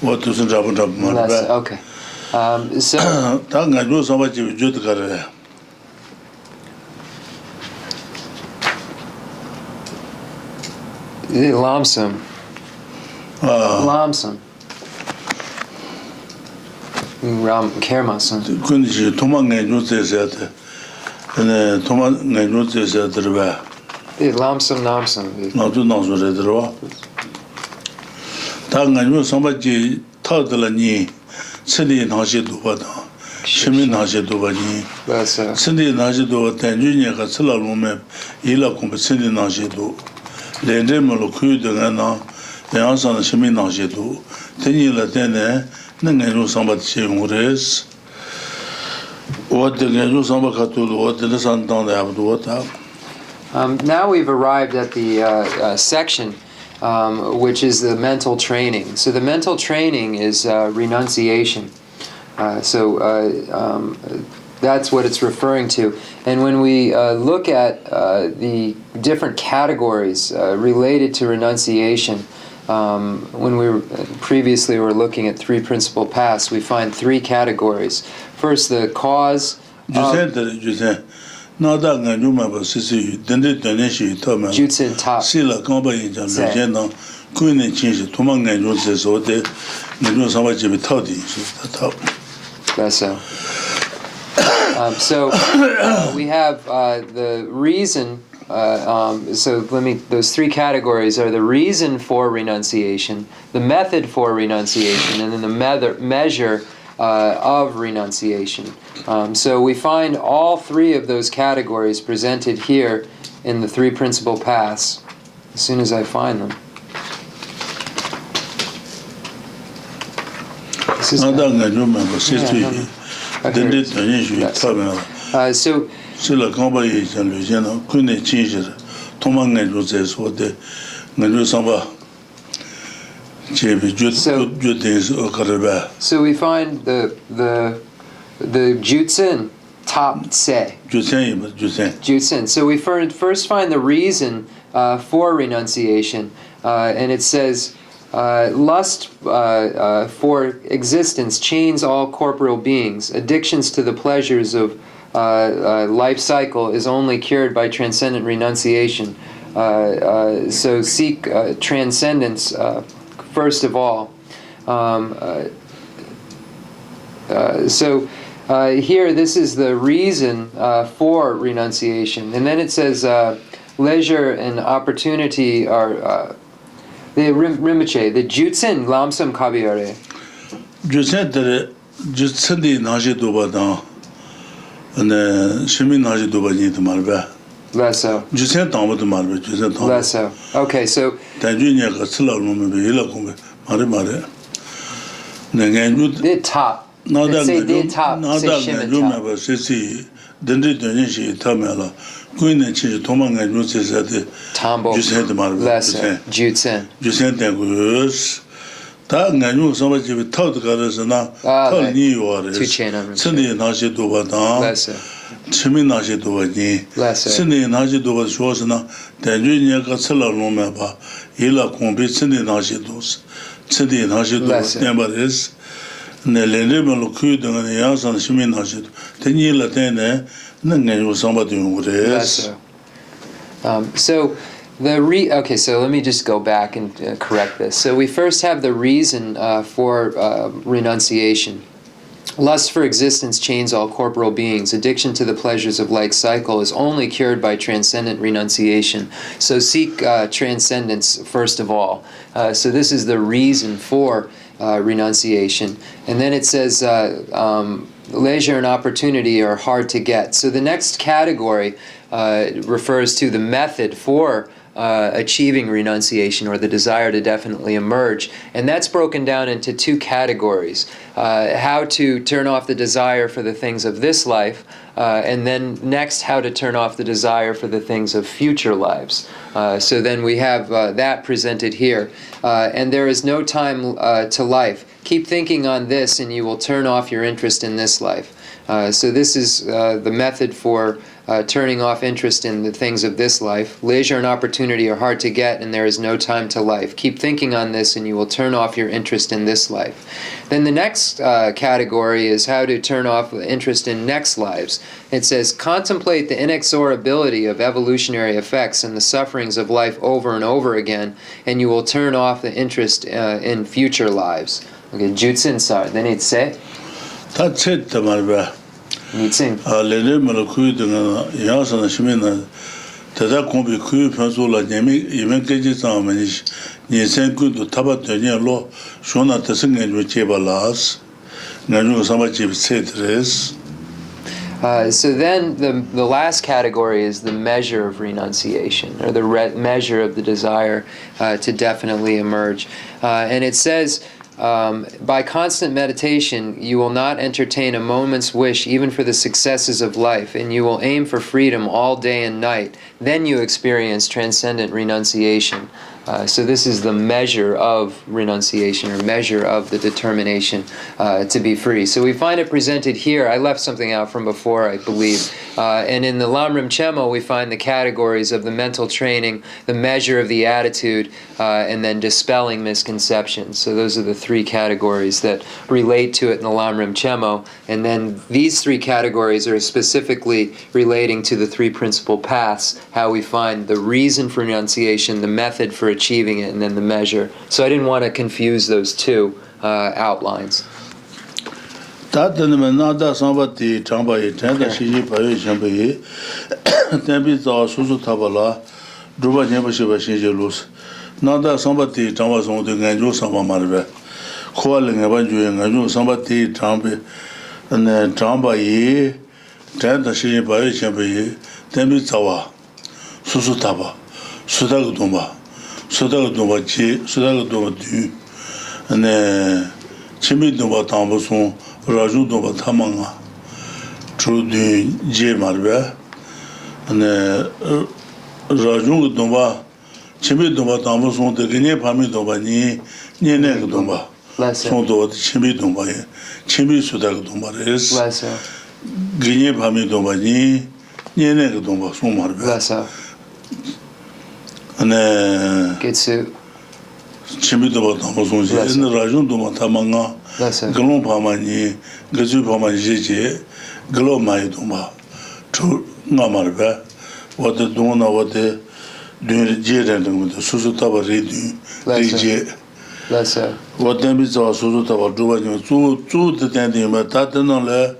[SPEAKER 1] wode sun jab ma
[SPEAKER 2] Less,
[SPEAKER 1] ba
[SPEAKER 2] okay. So
[SPEAKER 1] ta ngajung samba ji ju de ka re
[SPEAKER 2] Lamsam. Lamsam. Ram Kermasan.
[SPEAKER 1] kun ji toma ngajung ze ze de ane toma ngajung ze ze de ba
[SPEAKER 2] Lamsam Namsam.
[SPEAKER 1] na tu na so re de ba ta ngajung samba ji ta de la ni chili na ji du ba da shimi na ji du ba ni
[SPEAKER 2] That's
[SPEAKER 1] chili na ji du ta ju ni ga chila lu me yi la ku chili na ji du le de mo lu ku de na ya sa na shimi na ji du te ni la de ne na ngajung samba ji yong res what the ngajung samba ka tu what the san dang de ab du ta
[SPEAKER 2] now we've arrived at the section which is the mental training. So the mental training is renunciation. That's what it's referring to. And when we look at the different categories related to renunciation, when we previously were looking at three principal paths, we find three categories. First, the cause. Jutsen top. That's so. We have the reason. Those three categories are the reason for renunciation, the method for renunciation, and then the measure of renunciation. So we find all three of those categories presented here in the three principal paths as soon as I find them. So we find the Jutsen top se. Jutsen. So we first find the reason for renunciation, and it says lust for existence chains all corporeal beings. Addictions to the pleasures of life cycle is only cured by transcendent renunciation. So seek transcendence first of all. Here, this is the reason for renunciation. And then it says leisure and opportunity are the Rinpoche, the Jutsen Lamsam Kabiyare.
[SPEAKER 1] Jutsen Jutsen di naji doba da and shimi naji doba ni de marba.
[SPEAKER 2] Lesso.
[SPEAKER 1] Jutsen tamo de marba, Jutsen tamo.
[SPEAKER 2] Lesso. Okay, so
[SPEAKER 1] Tanju nya ka tsla lu me be la ko me mare. Ne ngen
[SPEAKER 2] the top. Say the top. Say shimin top.
[SPEAKER 1] Ba si dende de shi ta me la. Kuin ne chi to ma ngen ju se de.
[SPEAKER 2] Tambo.
[SPEAKER 1] Jutsen de marba.
[SPEAKER 2] Lesso. Jutsen.
[SPEAKER 1] Jutsen de gus. Ta ngen ju so ba ji be ta de ga de na. Ta ni yo re. Tsni na shi do ba da.
[SPEAKER 2] Lesso.
[SPEAKER 1] Chimi na shi do ba ni.
[SPEAKER 2] Lesso.
[SPEAKER 1] Tsni na shi do ba sho se na. Tanju nya ka tsla lu me ba. Yi la kon be tsni na shi do. Tsni na shi do ne ba res. Ne le le me lo ku de ne ya san shimi na shi do. Ten yi la ten ne ngen ju san ba de yu res.
[SPEAKER 2] So so let me just go back and correct this. So we first have the reason for renunciation. Lust for existence chains all corporeal beings. Addiction to the pleasures of life cycle is only cured by transcendent renunciation. So seek transcendence first of all. So this is the reason for renunciation. And then it says leisure and opportunity are hard to get. So the next category refers to the method for achieving renunciation, or the desire to definitely emerge. And that's broken down into two categories. How to turn off the desire for the things of this life, And then next, how to turn off the desire for the things of future lives. So then we have that presented here. And there is no time to life. Keep thinking on this and you will turn off your interest in this life. So this is the method for turning off interest in the things of this life. Leisure and opportunity are hard to get and there is no time to life. Keep thinking on this and you will turn off your interest in this life. Then the next category is how to turn off interest in next lives. It says, contemplate the inexorability of evolutionary effects and the sufferings of life over and over again, and you will turn off the interest in future lives. Okay, Jutsin Sar, then it's say.
[SPEAKER 1] That's it, Marba.
[SPEAKER 2] Jutsin.
[SPEAKER 1] Lele Malakuy, Yasan Shimina, Tada Kombi Kuy, Pensula, Yemen Kajisam, and Nisen good to Tabat law, Shona Tassing and Vicheba Las, Naju Samachi said.
[SPEAKER 2] So then the last category is the measure of renunciation, or the measure of the desire to definitely emerge. And it says, by constant meditation, you will not entertain a moment's wish even for the successes of life, and you will aim for freedom all day and night. Then you experience transcendent renunciation. So this is the measure of renunciation, or measure of the determination to be free. So we find it presented here. I left something out from before, I believe. And in the Lamrim Chenmo, we find the categories of the mental training, the measure of the attitude, and then dispelling misconceptions. So those are the three categories that relate to it in the Lamrim Chenmo. And then these three categories are specifically relating to the three principal paths, how we find the reason for renunciation, the method for achieving it, and then the measure. So I didn't want to confuse those two outlines.
[SPEAKER 1] Nada somebody Chambai, Tanda Shiji Payu Chambai, Tembi Susu Tabala, Druba Jambashiba Shinjelus, Nada somebody Chambas on the Ganju Sama Marve, calling about you and Ganju somebody Chambi, and then Chambai, Tanda Shiji Payu Chambai, Tembi Tawa, Susu Taba, Sudagutumba. Sudagutumba Chi, Sudagutumba Du, and then Chimidumba Tamboson, Rajudumba Tamanga, True Du J Marbe, and then Rajudumba, Chimidumba Tamboson, the Guinea Pamidumba Ni, Nenegumba, Sondo, Chimidumba, Chimi Sudagutumba is, Guinea Pamidumba Ni, Nenegumba, Somarbe.
[SPEAKER 2] Getsu
[SPEAKER 1] Chimido Tamazon, in the Rajon Tamanga, Glom Pamani, Gazu Pamani, Glom Maiduma, True Namarba, what the Dona, what the doing with the Susutaba reading, what them is our Susutaba doing, two the tending, but that no le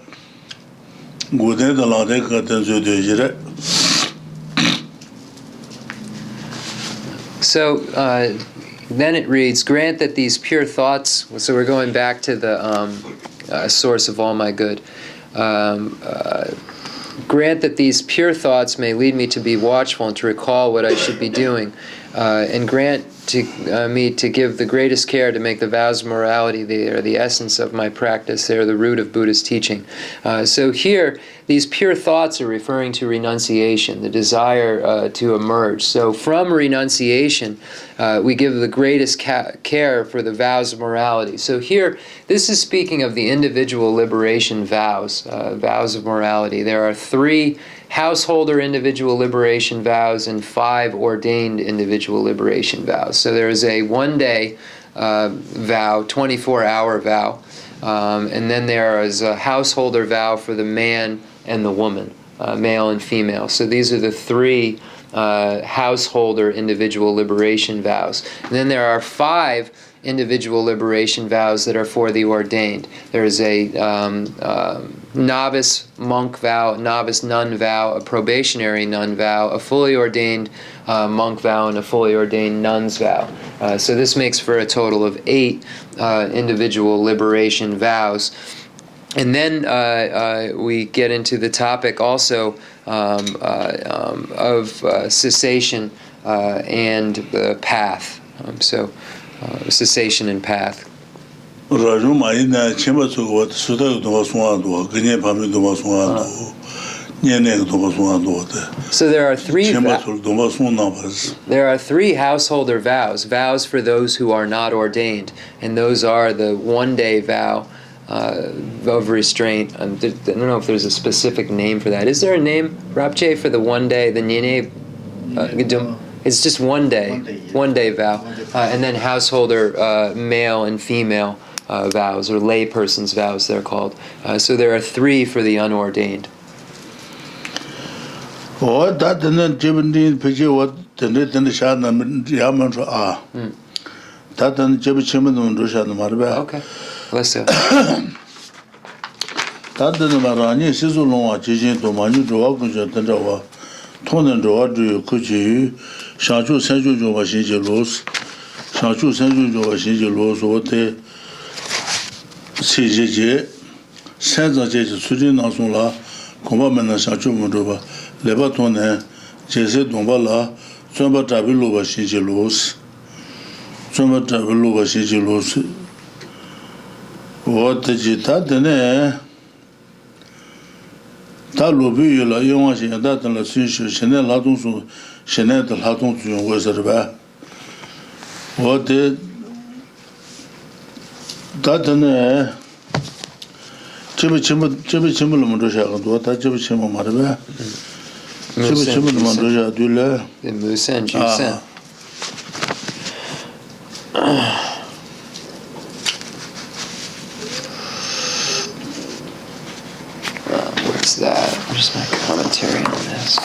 [SPEAKER 1] good in the Landeca Tenzu.
[SPEAKER 2] So then it reads, grant that these pure thoughts, so we're going back to the source of all my good. Grant that these pure thoughts may lead me to be watchful and to recall what I should be doing. And grant to me to give the greatest care to make the vows of morality. They are the essence of my practice. They are the root of Buddhist teaching. So here, these pure thoughts are referring to renunciation, the desire to emerge. So from renunciation, we give the greatest care for the vows of morality. So here, this is speaking of the individual liberation vows, vows of morality. There are 3 householder individual liberation vows and 5 ordained individual liberation vows. So there is a 1-day vow, 24-hour vow, and then there is a householder vow for the man and the woman, male and female. So these are the 3 householder individual liberation vows. And then there are 5 individual liberation vows that are for the ordained. There is a novice monk vow, novice nun vow, a probationary nun vow, a fully ordained monk vow, and a fully ordained nun's vow. So this makes for a total of 8 individual liberation vows. And then we get into the topic also of cessation and the path. Cessation and path.
[SPEAKER 1] Rajum Aina Chimba Suda Suda Ganya Pami Dumaswando,
[SPEAKER 2] So there are three householder vows, vows for those who are not ordained, and those are the one-day vow of restraint. I don't know if there's a specific name for that. Is there a name, Rapche, for the one day, the Nyene? It's just one day vow, and then householder male and female vows, or lay person's vows they're called. So there are three for the unordained. Okay, let's go. What's that? Where's my commentary on this?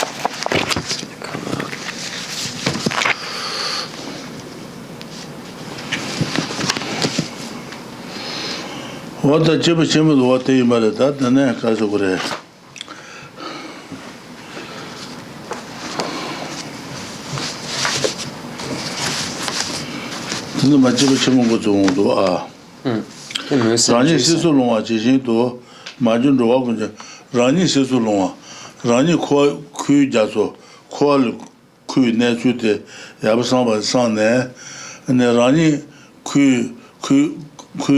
[SPEAKER 2] It's going to come up.
[SPEAKER 1] What the Chimachim, what they made that, and then Casabure. The Machichim go to Rani Sisulonga, Chisito, Majun Rogan, Rani Sisulonga, Rani Kui Jaso, Kual Kui Nesute, Yabasamba Sane, and the Rani Kui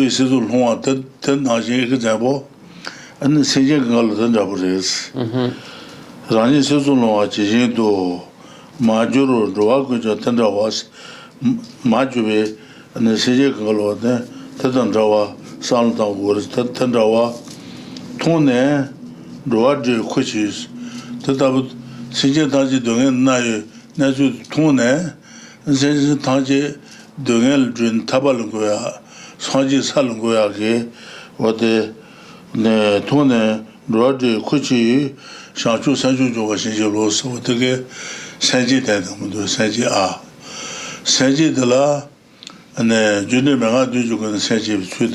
[SPEAKER 1] Sisulonga, 10 example, and the Sajan Galatan Jabres. Rani Sisulonga, Chisito, Majuro, Roakuja, Tenda was Majube, and the Sajan Galota, Tetandrawa, Salta Wars, Tendrawa, Tone, Roadju, Kuchis, Tetabut, Sijataji Dungen, Nasu Tone, and says Taji Dungel Drin Tabalangoya, Saji Salangoya, what the Tone, Roadju, Kuchi, Shachu Sanju Jovashilos, what the Saji Tadam, Saji A. Saji de la and Junior Mangadu can send you to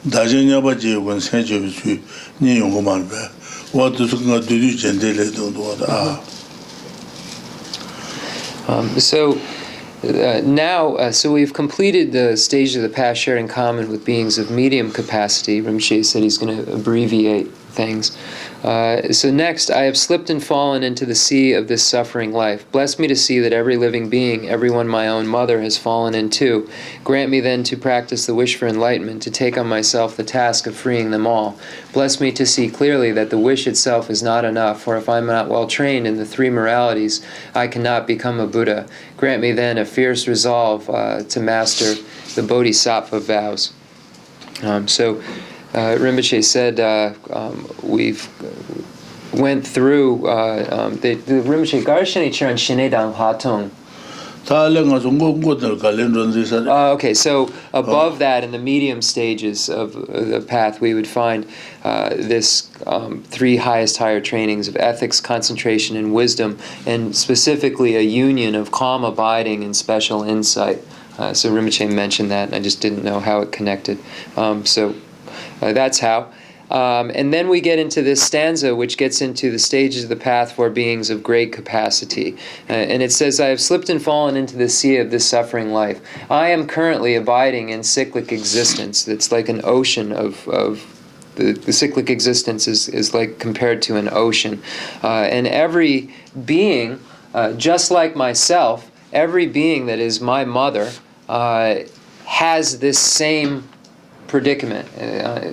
[SPEAKER 1] Dajanya Baji when send you to Niyongomalbe. What does not do you gently don't want?
[SPEAKER 2] So we've completed the stage of the path shared in common with beings of medium capacity. Rinpoche said he's going to abbreviate things. So next, I have slipped and fallen into the sea of this suffering life. Bless me to see that every living being, everyone my own mother, has fallen in too. Grant me then to practice the wish for enlightenment, to take on myself the task of freeing them all. Bless me to see clearly that the wish itself is not enough, for if I am not well trained in the three moralities, I cannot become a Buddha. Grant me then a fierce resolve to master the Bodhisattva vows. Rinpoche said we've went through the Rinpoche Garshani Chiran Shinedang Hatung. Okay, so above that, in the medium stages of the path, we would find this three highest higher trainings of ethics, concentration, and wisdom, and specifically a union of calm abiding and special insight. So Rinpoche mentioned that, and I just didn't know how it connected. That's how. And then we get into this stanza, which gets into the stages of the path for beings of great capacity. And it says, I have slipped and fallen into the sea of this suffering life. I am currently abiding in cyclic existence. That's like an ocean of the cyclic existence is like compared to an ocean. And every being, just like myself, every being that is my mother has this same predicament.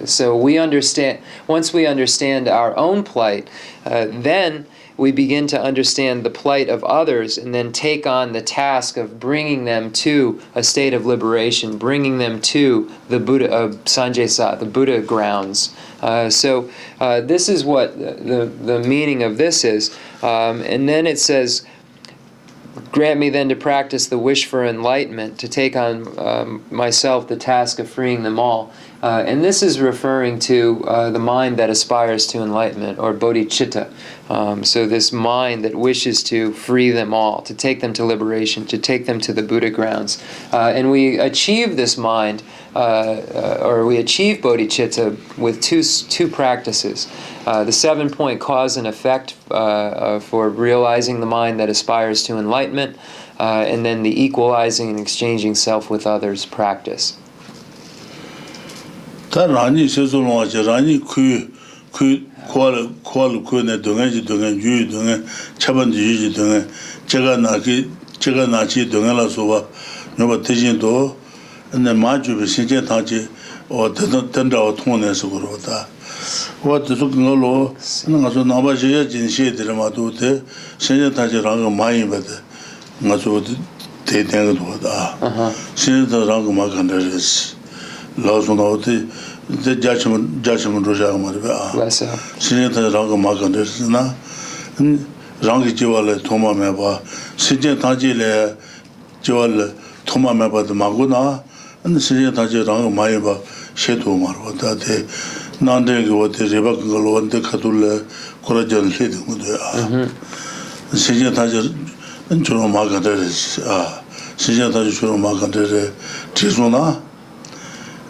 [SPEAKER 2] So we understand, once we understand our own plight, then we begin to understand the plight of others and then take on the task of bringing them to a state of liberation, bringing them to the Buddha, Sanjaya, the Buddha grounds. So this is what the meaning of this is. And then it says, grant me then to practice the wish for enlightenment, to take on myself the task of freeing them all. And this is referring to the mind that aspires to enlightenment, or bodhicitta. So this mind that wishes to free them all, to take them to liberation, to take them to the Buddha grounds. And we achieve this mind, or we achieve bodhicitta with two practices. The 7-point cause and effect for realizing the mind that aspires to enlightenment, and then the equalizing and exchanging self with others practice.
[SPEAKER 1] 다 라니 세솔롱아 라니 그 코알 동해지 동해 유유 동해 차반지 유지 동해 제가 나지 동해라서 봐 너가 대신도 근데 마주비 신제 다지 된다고 통원해서 그러다 와도 그걸로 나가서 나바지야 진시에 마도 돼 신제 다지랑 많이 받아 가서 대대가 도다 신제다랑 막 간다랬어 라우스노데 자치문 로자가 말이야. 신제다라고 막한데스나 랑기 지월에 도마매봐. 신제 다지래 지월 도마매봐도 막구나. 근데 신제 다지랑 많이 봐. 셰도 말보다데 난데게 어디 레바글로 원데 카둘레 코라전 해도 뭐야. 신제 다지 좀 막한데스. 신제 다지 좀 막한데스. 지소나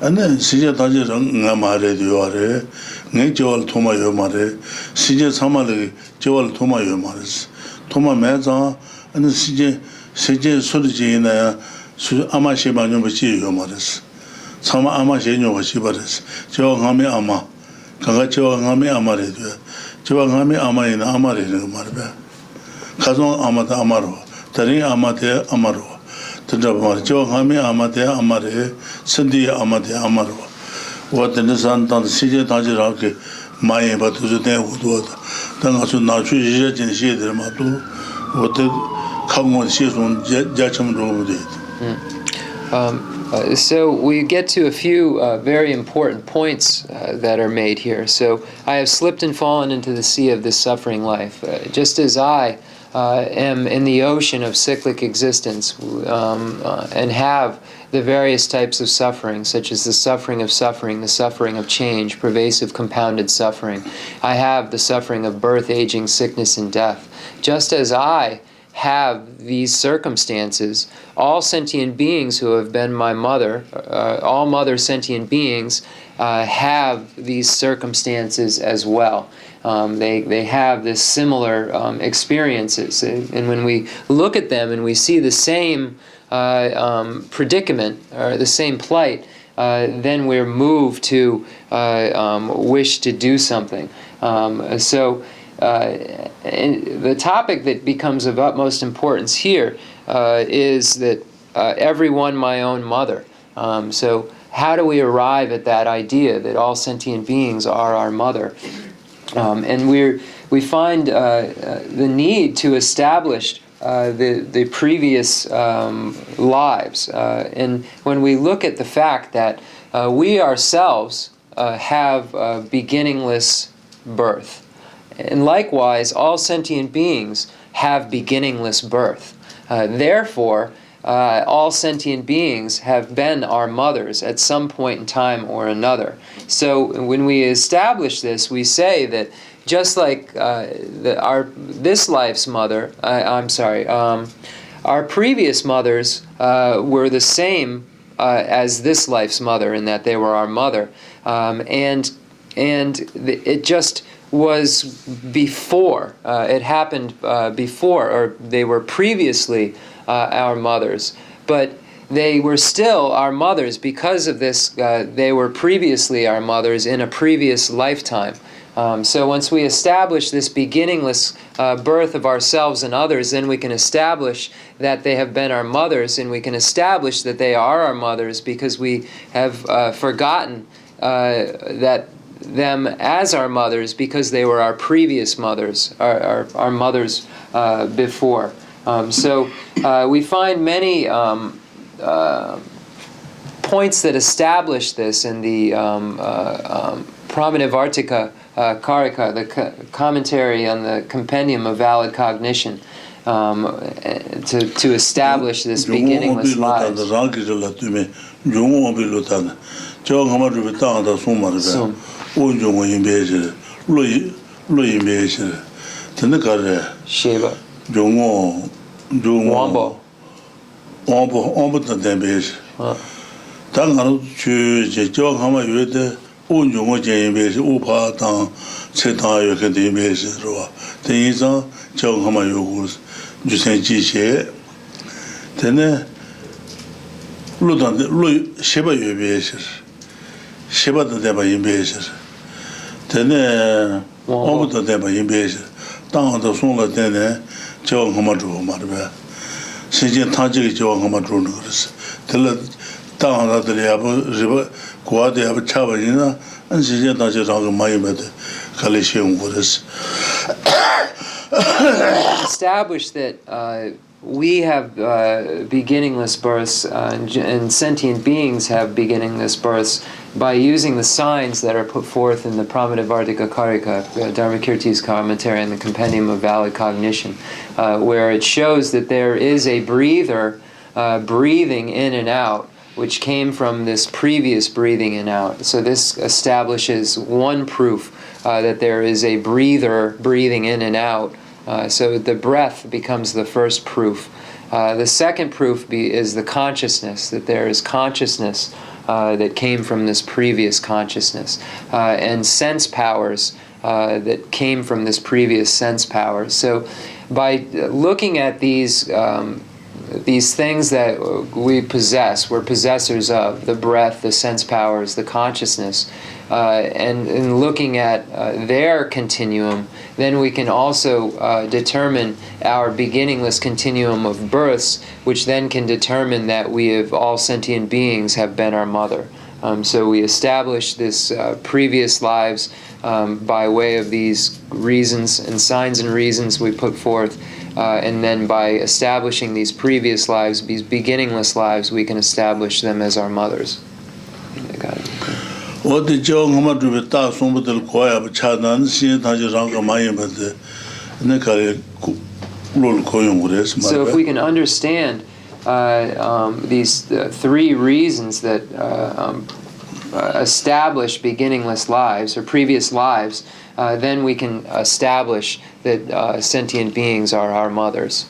[SPEAKER 1] 아니 시제 다지랑 나 말해도 와래 내 저월 토마요 말해 시제 사마를 저월 토마요 말했어 토마 매자 아니 시제 소리지나 수 아마시바뇨 버지요 말했어 사마 아마시뇨 버지 말했어 저 감에 아마 가가 저 감에 아마래도 저 감에 아마이나 아마래는 말이야 가정 아마다 아마로 다른 아마데 아마로 tendra jo hami amate amare sendi amate amaro what the san tan sije taji ra ke mai ba tu de udo da nga su na chu je jin xie de ma tu what the khang xie sun ja cham ro de
[SPEAKER 2] So we get to a few very important points that are made here. So I have slipped and fallen into the sea of this suffering life, just as I am in the ocean of cyclic existence and have the various types of suffering, such as the suffering of change, pervasive compounded suffering. I have the suffering of birth, aging, sickness, and death. Just as I have these circumstances, all sentient beings who have been my mother, all mother sentient beings, have these circumstances as well. They have this similar experiences, and when we look at them and we see the same predicament or the same plight, then we're moved to wish to do something. And the topic that becomes of utmost importance here is that everyone my own mother. So how do we arrive at that idea that all sentient beings are our mother? And we find the need to establish the previous lives. And when we look at the fact that we ourselves have beginningless birth, and likewise all sentient beings have beginningless birth. Therefore, all sentient beings have been our mothers at some point in time or another. So when we establish this, we say that just like this life's mother, our previous mothers were the same as this life's mother in that they were our mother, and it just was before, it happened before, or they were previously our mothers, but they were still our mothers because of this, they were previously our mothers in a previous lifetime. So once we establish this beginningless birth of ourselves and others, then we can establish that they have been our mothers, and we can establish that they are our mothers because we have forgotten that them as our mothers because they were our previous mothers, our mothers before. So we find many points that establish this in the Pramanavartika Karika, the commentary on the Compendium of Valid Cognition, to establish this beginningless lives. Shiva. Wambo.
[SPEAKER 1] 당가로 주제 저하마 요데 온종어 제임베시 우파당 세타 요게 데임베시로 대이서 저하마 요고 주센지시 되네 루던데 루 셰바 요베시 셰바도 데바 임베시 되네 오부도 데바 임베시 당도 송가 되네 저하마 주 말베 세제 타지기 저하마 주는 거스 들라
[SPEAKER 2] establish that we have beginningless births and sentient beings have beginningless births by using the signs that are put forth in the Pramanavartika Karika, Dharmakirti's commentary on the Compendium of Valid Cognition, where it shows that there is a breather breathing in and out, which came from this previous breathing in and out. So this establishes one proof that there is a breather breathing in and out. So the breath becomes the first proof. The second proof is the consciousness, that there is consciousness that came from this previous consciousness, and sense powers that came from this previous sense powers. So by looking at these things that we possess, we're possessors of, the breath, the sense powers, the consciousness, and in looking at their continuum, then we can also determine our beginningless continuum of births, which then can determine that we have, all sentient beings have been our mother. So we establish this previous lives by way of these reasons and signs and reasons we put forth, and then by establishing these previous lives, these beginningless lives, we can establish them as our mothers.
[SPEAKER 1] So
[SPEAKER 2] if we can understand these three reasons that establish beginningless lives or previous lives, then we can establish that sentient beings are our mothers.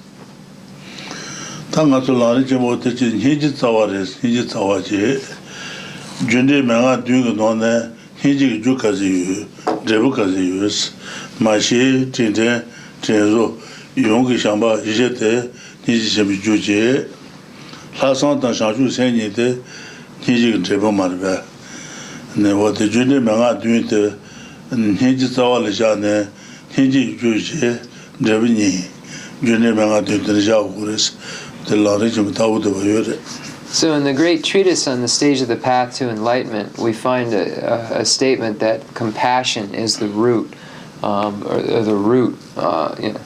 [SPEAKER 2] So in the great treatise on the stage of the path to enlightenment, we find a statement that compassion is the root, or the root.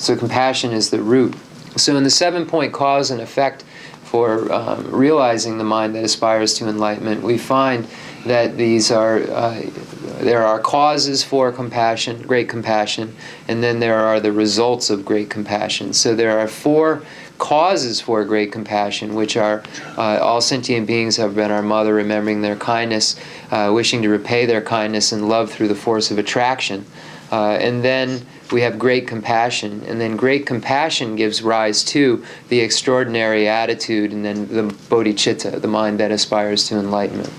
[SPEAKER 2] So compassion is the root. So in the 7-point cause and effect for realizing the mind that aspires to enlightenment, we find that there are causes for compassion, great compassion, and then there are the results of great compassion. So there are 4 causes for great compassion, which are all sentient beings have been our mother, remembering their kindness, wishing to repay their kindness and love through the force of attraction. And then we have great compassion, and then great compassion gives rise to the extraordinary attitude, and then the bodhicitta, the mind that aspires to enlightenment.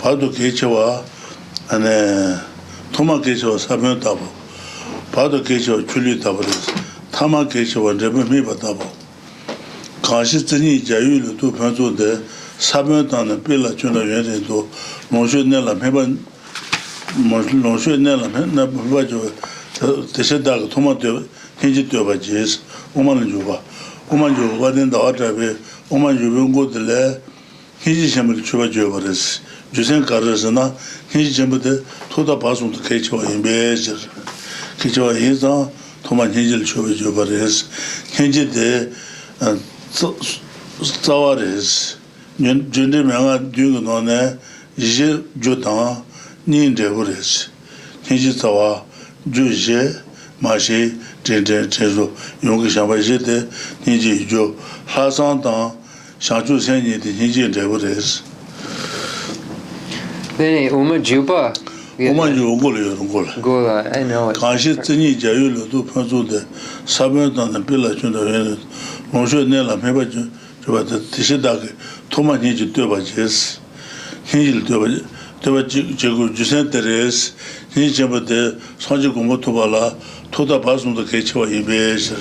[SPEAKER 1] 바도 개체와 안에 토마 개체와 사변 답 바도 개체와 줄리 답을 타마 개체와 레벨 받아봐 강시 전이 자유를 또 편조돼 사변단의 빌라 주는原人도 농촌내라 매번 농촌내라 맨날 봐줘 대세다가 토마토 현지 뛰어봐지스 5만 원 줘봐 5만 줘 받는다 어차피 5만 주는 곳들에 현지 셈을 줘봐줘 버렸어 주생 가르스나 현지 셈부터 토다 바송도 개치와 임베저 개치와 인사 토만 현지를 줘봐줘 버렸어 현지대 자와레스 준비 명아 뒤고 너네 이제 조당 닌데 버렸어 현지 자와 주제 마시 제제제로 용기 샤바제데 니지 조 하상당 샤주 생이데 현지인데 버렸어
[SPEAKER 2] 네, 우마주바.
[SPEAKER 1] 우마주 고려요 걸
[SPEAKER 2] Gola, I know it.
[SPEAKER 1] 강시 전이 자유로도 편조돼 사변단의 빌라 준다 농촌내라 매번 저한테 대세다게 토마니지 뛰어봐지스 현지를 뛰어봐지 제고 주센터에서 현지부터 선지 공부 토발라 토다 바송도 개치와 이베서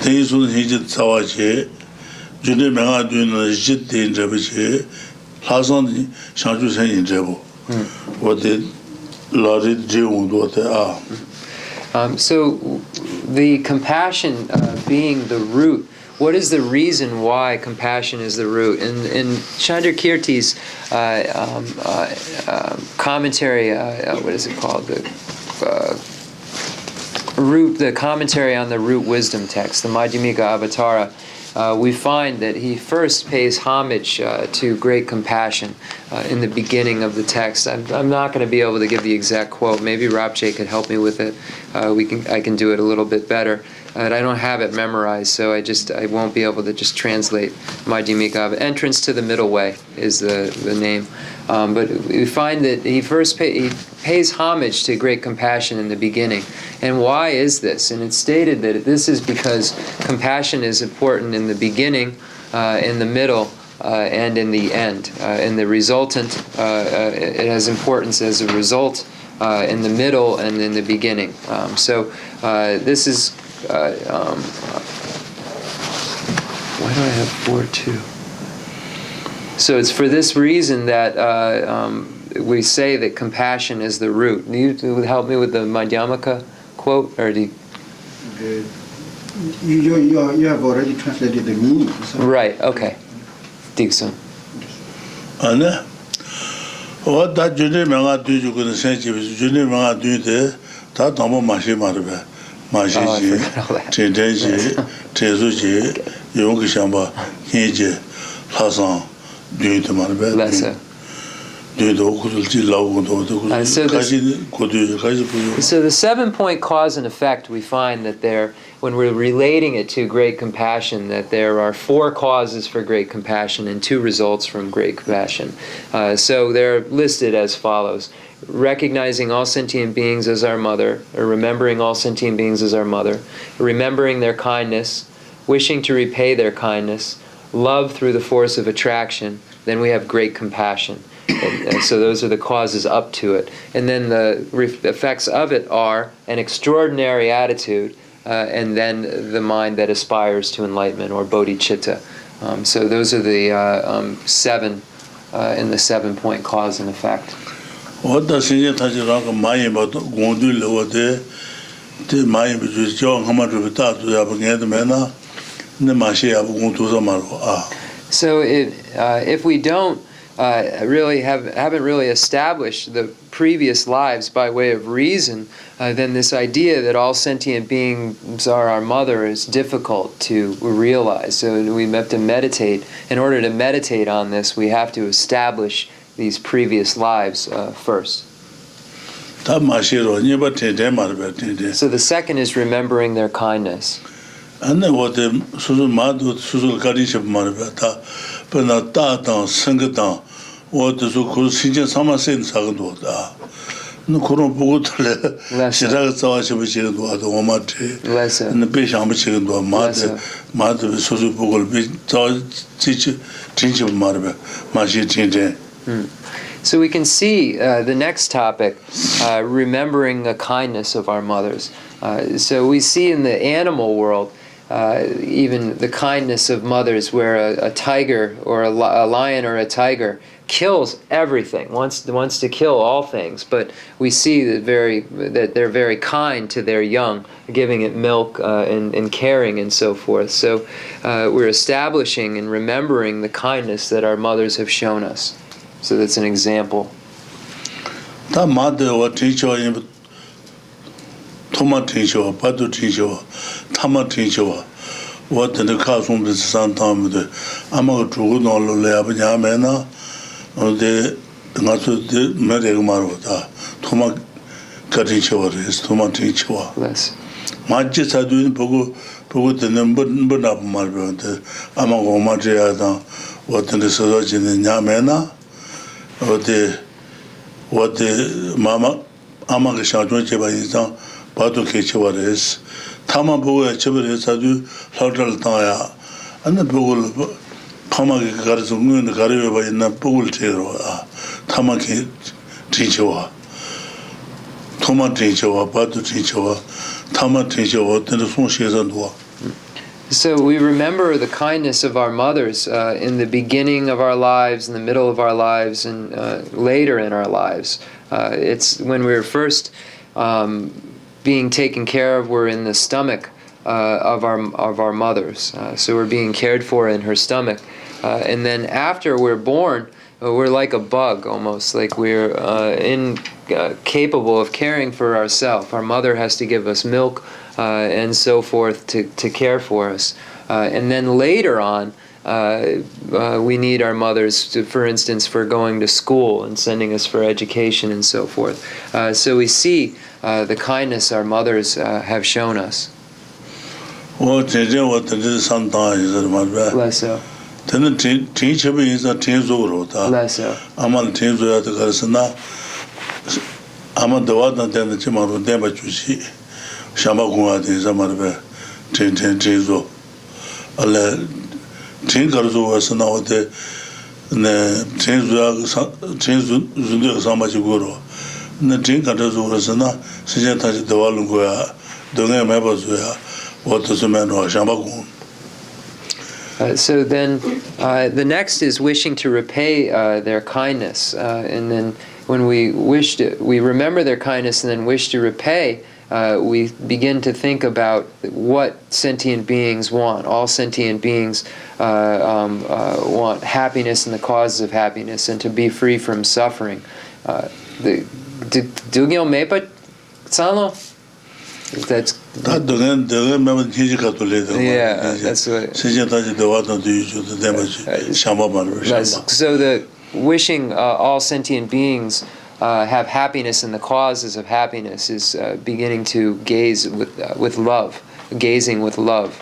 [SPEAKER 1] 대이수는 현지 자와지 준비 명아도는 지대 인접지 하선 상주생 인접고 어디 라리 제운도데
[SPEAKER 2] So the compassion being the root, what is the reason why compassion is the root? In Chandrakirti's commentary, what is it called? The commentary on the root wisdom text, the Madhyamika Avatara, we find that he first pays homage to great compassion in the beginning of the text. I'm not going to be able to give the exact quote. Maybe Rapche could help me with it. I can do it a little bit better. But I don't have it memorized, so I won't be able to just translate Madhyamika. Entrance to the Middle Way is the name. But we find that he first he pays homage to great compassion in the beginning. And why is this? And it's stated that this is because compassion is important in the beginning, in the middle, and in the end. In the resultant, it has importance as a result in the middle and in the beginning. So this is... why do I have 4-2? So it's for this reason that we say that compassion is the root. You help me with the Madhyamaka quote, or do
[SPEAKER 3] you have already translated the meaning. So.
[SPEAKER 2] Right. Okay. Diksun.
[SPEAKER 1] Anna, what that Judy Manga do you could say Judy Manga do there? That no Mashi Marbe, Mashi, Chenrezig, Treatise, Yongishamba, Hinje, Hasan, do the Marbe.
[SPEAKER 2] Lesser. So the 7-point cause and effect, we find that when we're relating it to great compassion, that there are 4 causes for great compassion and 2 results from great compassion. So they're listed as follows: recognizing all sentient beings as our mother, or remembering all sentient beings as our mother, remembering their kindness, wishing to repay their kindness, love through the force of attraction. Then we have great compassion. And so those are the causes up to it. And then the effects of it are an extraordinary attitude, and then the mind that aspires to enlightenment, or bodhicitta. So those are the 7 in the 7-point cause and effect. So if we don't haven't really established the previous lives by way of reason, then this idea that all sentient beings are our mother is difficult to realize. So we have to meditate. In order to meditate on this, we have to establish these previous lives first. So the second is remembering their kindness. So we can see the next topic, remembering the kindness of our mothers. So we see in the animal world even the kindness of mothers, where a tiger or a lion or a tiger kills everything, wants to kill all things, but we see that they're very kind to their young, giving it milk and caring and so forth. So we're establishing and remembering the kindness that our mothers have shown us. So that's an example. Bless.
[SPEAKER 1] 마치 사두인 보고 듣는 분분나 말변데 아마 고마지야다 어떤데 서서지는 냐메나 어디 마마 아마가 샤존 제바 인상 봐도 개치와레스 타만 보고 처벌해 사두 살살 타야 안나 보고 파마게 가르쳐 문 가르쳐 봐 있나 보고 제로 타마게 지쳐와 토마토 지쳐와 봐도 지쳐와
[SPEAKER 2] So we remember the kindness of our mothers in the beginning of our lives, in the middle of our lives, and later in our lives. It's when we were first being taken care of, we're in the stomach of our mothers. So we're being cared for in her stomach. And then after we're born, we're like a bug almost, like we're capable of caring for ourselves. Our mother has to give us milk and so forth to care for us. And then later on, we need our mothers, for instance, for going to school and sending us for education and so forth. So we see the kindness our mothers have shown us.
[SPEAKER 1] Bless
[SPEAKER 2] you.
[SPEAKER 1] 저는 진첩에 인사 진속으로다. 아마 진속야 되가르스나 아마 더와다 되는 지마로 대바 주시 샤마공화대 자마르베 진속 알레 진가르조 와서나 어때 네 진속야 사마지고로 네 진가르조 와서나 시제 다시 더와는 거야 동에 매버서야 어떠서면은 샤마공.
[SPEAKER 2] So then the next is wishing to repay their kindness. And then when we remember their kindness and then wish to repay, we begin to think about what sentient beings want. All sentient beings want happiness and the causes of happiness and to be free from suffering. That's
[SPEAKER 1] that's
[SPEAKER 2] so the wishing all sentient beings have happiness and the causes of happiness is beginning to gaze with love, gazing with love.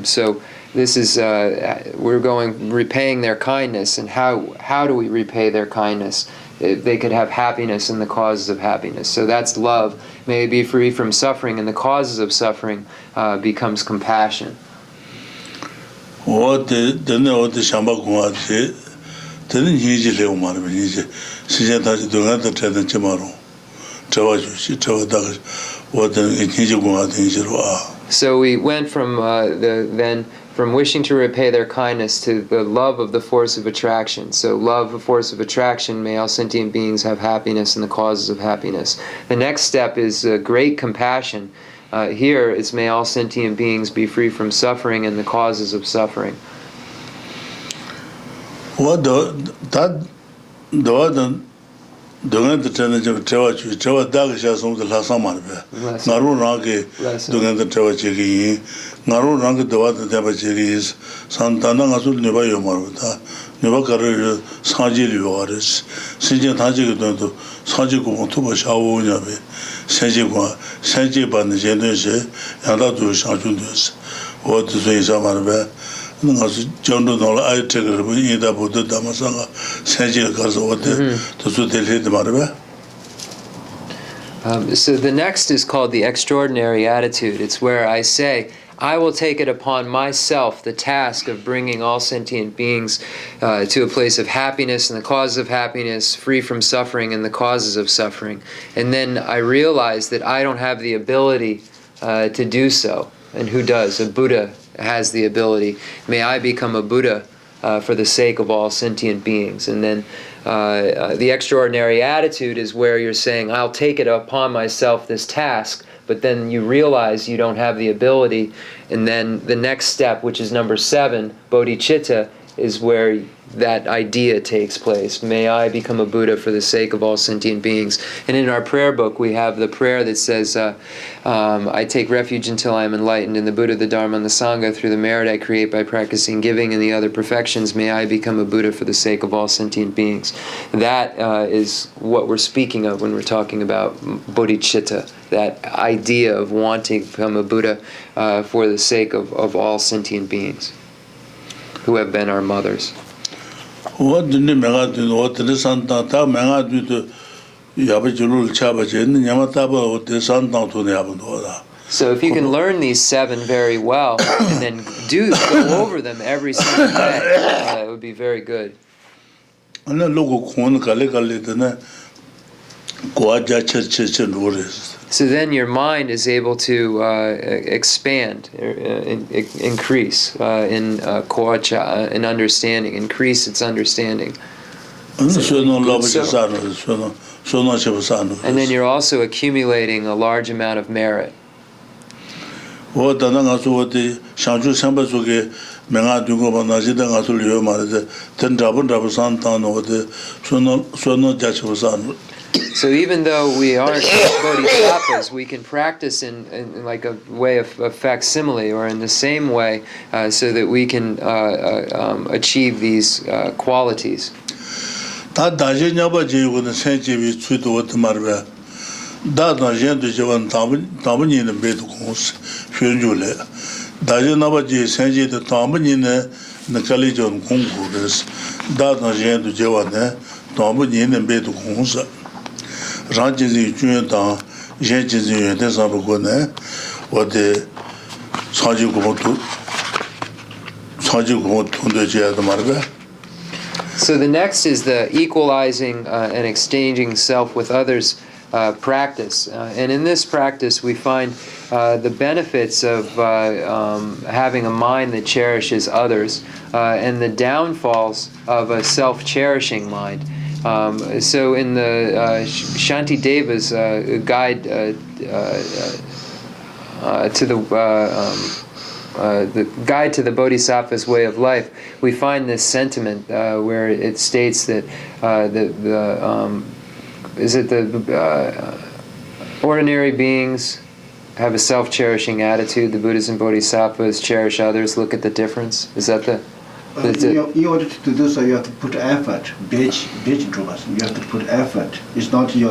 [SPEAKER 2] So this is we're repaying their kindness, and how do we repay their kindness? They could have happiness and the causes of happiness. So that's love. May be free from suffering, and the causes of suffering becomes compassion. So we went from from wishing to repay their kindness to the love of the force of attraction. So love, the force of attraction, may all sentient beings have happiness and the causes of happiness. The next step is great compassion. Here it's may all sentient beings be free from suffering and the causes of suffering.
[SPEAKER 1] 동안도 전에 좀 저와 다가셔 손도 라사마르베 나로나게 동안도 저와 지기 나로나게 도와도 대바지리 산타나 가서 네바요 말보다 네바가를 사지리요 아레스 신경 다지기도 사지고 투바 샤오냐베 세지고 세지반의 제도세 야다도 샤준도스 어디서 이사마르베 So
[SPEAKER 2] the next is called the extraordinary attitude. It's where I say, I will take it upon myself the task of bringing all sentient beings to a place of happiness and the causes of happiness, free from suffering and the causes of suffering. And then I realize that I don't have the ability to do so. And who does? A Buddha has the ability. May I become a Buddha for the sake of all sentient beings. And then the extraordinary attitude is where you're saying, I'll take it upon myself, this task, but then you realize you don't have the ability. And then the next step, which is number 7, bodhicitta, is where that idea takes place. May I become a Buddha for the sake of all sentient beings. And in our prayer book, we have the prayer that says, I take refuge until I am enlightened in the Buddha, the Dharma, and the Sangha. Through the merit I create by practicing giving and the other perfections, may I become a Buddha for the sake of all sentient beings. That is what we're speaking of when we're talking about bodhicitta, that idea of wanting to become a Buddha for the sake of all sentient beings who have been our mothers.
[SPEAKER 1] What the Megadu, what the Santa Megadu to Yabajul Chabajin, Yamataba, what the Santa to the Abbot.
[SPEAKER 2] So if you can learn these 7 very well and then go over them every single day, it would be very good.
[SPEAKER 1] And then look on Kalikali, so
[SPEAKER 2] then your mind is able to expand, increase in koacha, in understanding, increase its understanding. And then you're also accumulating a large amount of merit. So even though we aren't bodhisattvas, we can practice in like a way of facsimile, or in the same way, so that we can achieve these qualities. So the next is the equalizing and exchanging self with others practice. And in this practice we find the benefits of having a mind that cherishes others and the downfalls of a self-cherishing mind. So in the Shantideva's guide to the guide to the Bodhisattva's way of life, we find this sentiment where it states that the ordinary beings have a self-cherishing attitude. The Buddhas and Bodhisattvas cherish others. Look at the difference. Is that the?
[SPEAKER 3] In order to do so, you have to put effort. Beach drawers. You have to put effort. It's not you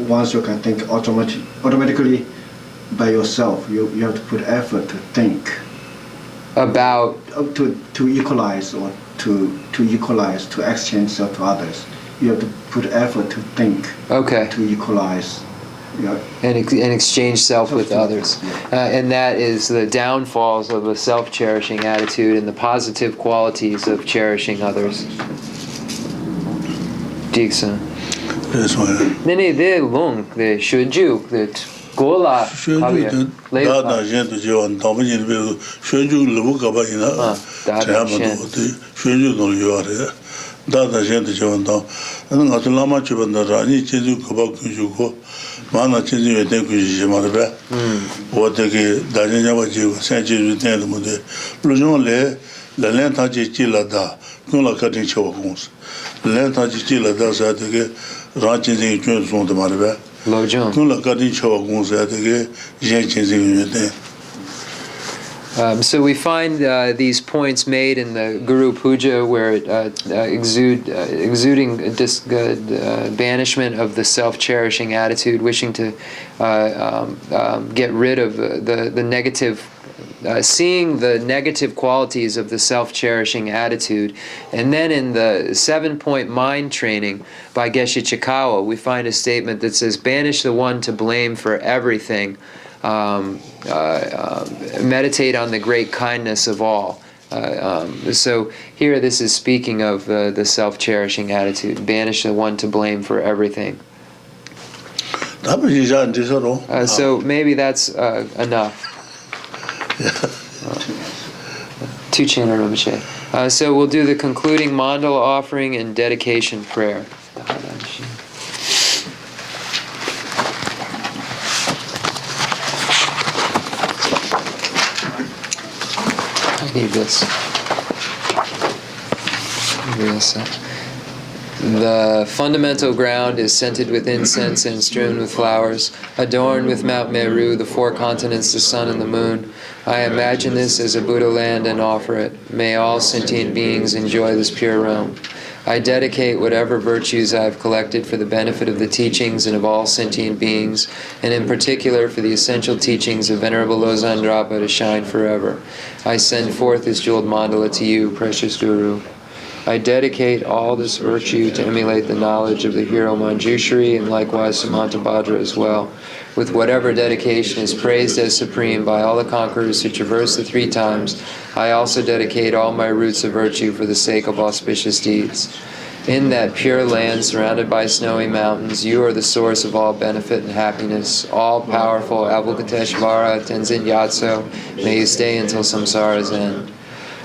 [SPEAKER 3] once you can think automatically by yourself. You have to put effort to think
[SPEAKER 2] about
[SPEAKER 3] to equalize or to equalize, to exchange self to others. You have to put effort to think.
[SPEAKER 2] Okay.
[SPEAKER 3] To equalize. Yeah.
[SPEAKER 2] And exchange self with others. And that is the downfalls of a self-cherishing attitude and the positive qualities of cherishing others. Dixon. Nene de long the shuju the gola
[SPEAKER 1] Dada gente jevanta, nga tu lama chubanda rani chenju kuba kunjuko, mana chenju yeten kunji marbe, wote ke dajen jaba jiwa senji yuten mude, lujon le len taji chila da, kun la katin chewa kons, len taji chila da sa ke ran chenji yuten son de marbe, kun la katin chewa kons sa ke jen chenji yuten.
[SPEAKER 2] So we find these points made in the Guru Puja where it exuding banishment of the self-cherishing attitude, wishing to get rid of the negative, seeing the negative qualities of the self-cherishing attitude. And then in the 7-point mind training by Geshe Chikawa, we find a statement that says, banish the one to blame for everything. Meditate on the great kindness of all. So here this is speaking of the self-cherishing attitude. Banish the one to blame for everything.
[SPEAKER 1] So
[SPEAKER 2] maybe that's enough. To Chenrezig Rinpoche. So we'll do the concluding mandala offering and dedication prayer. I need this. The fundamental ground is scented with incense and strewn with flowers, adorned with Mount Meru, the four continents, the sun and the moon. I imagine this as a Buddha land and offer it. May all sentient beings enjoy this pure realm. I dedicate whatever virtues I have collected for the benefit of the teachings and of all sentient beings, and in particular for the essential teachings of Venerable Losang Drapa to shine forever. I send forth this jeweled mandala to you, precious Guru. I dedicate all this virtue to emulate the knowledge of the hero Manjushri and likewise Samantabhadra as well, with whatever dedication is praised as supreme by all the conquerors who traverse the three times. I also dedicate all my roots of virtue for the sake of auspicious deeds. In that pure land surrounded by snowy mountains, you are the source of all benefit and happiness. All-powerful Avalokiteshvara Tenzin Yatso, may you stay until samsara's end.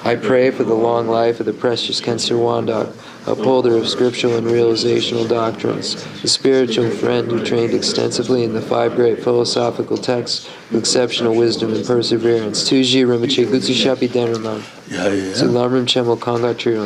[SPEAKER 2] I pray for the long life of the precious Khensur Wandak, upholder of scriptural and realizational doctrines, the spiritual friend who trained extensively in the 5 great philosophical texts with exceptional wisdom and perseverance. Tuji Rinpoche Gutsu Shapi Denraman. Lamrim Chenmo Konga Triron.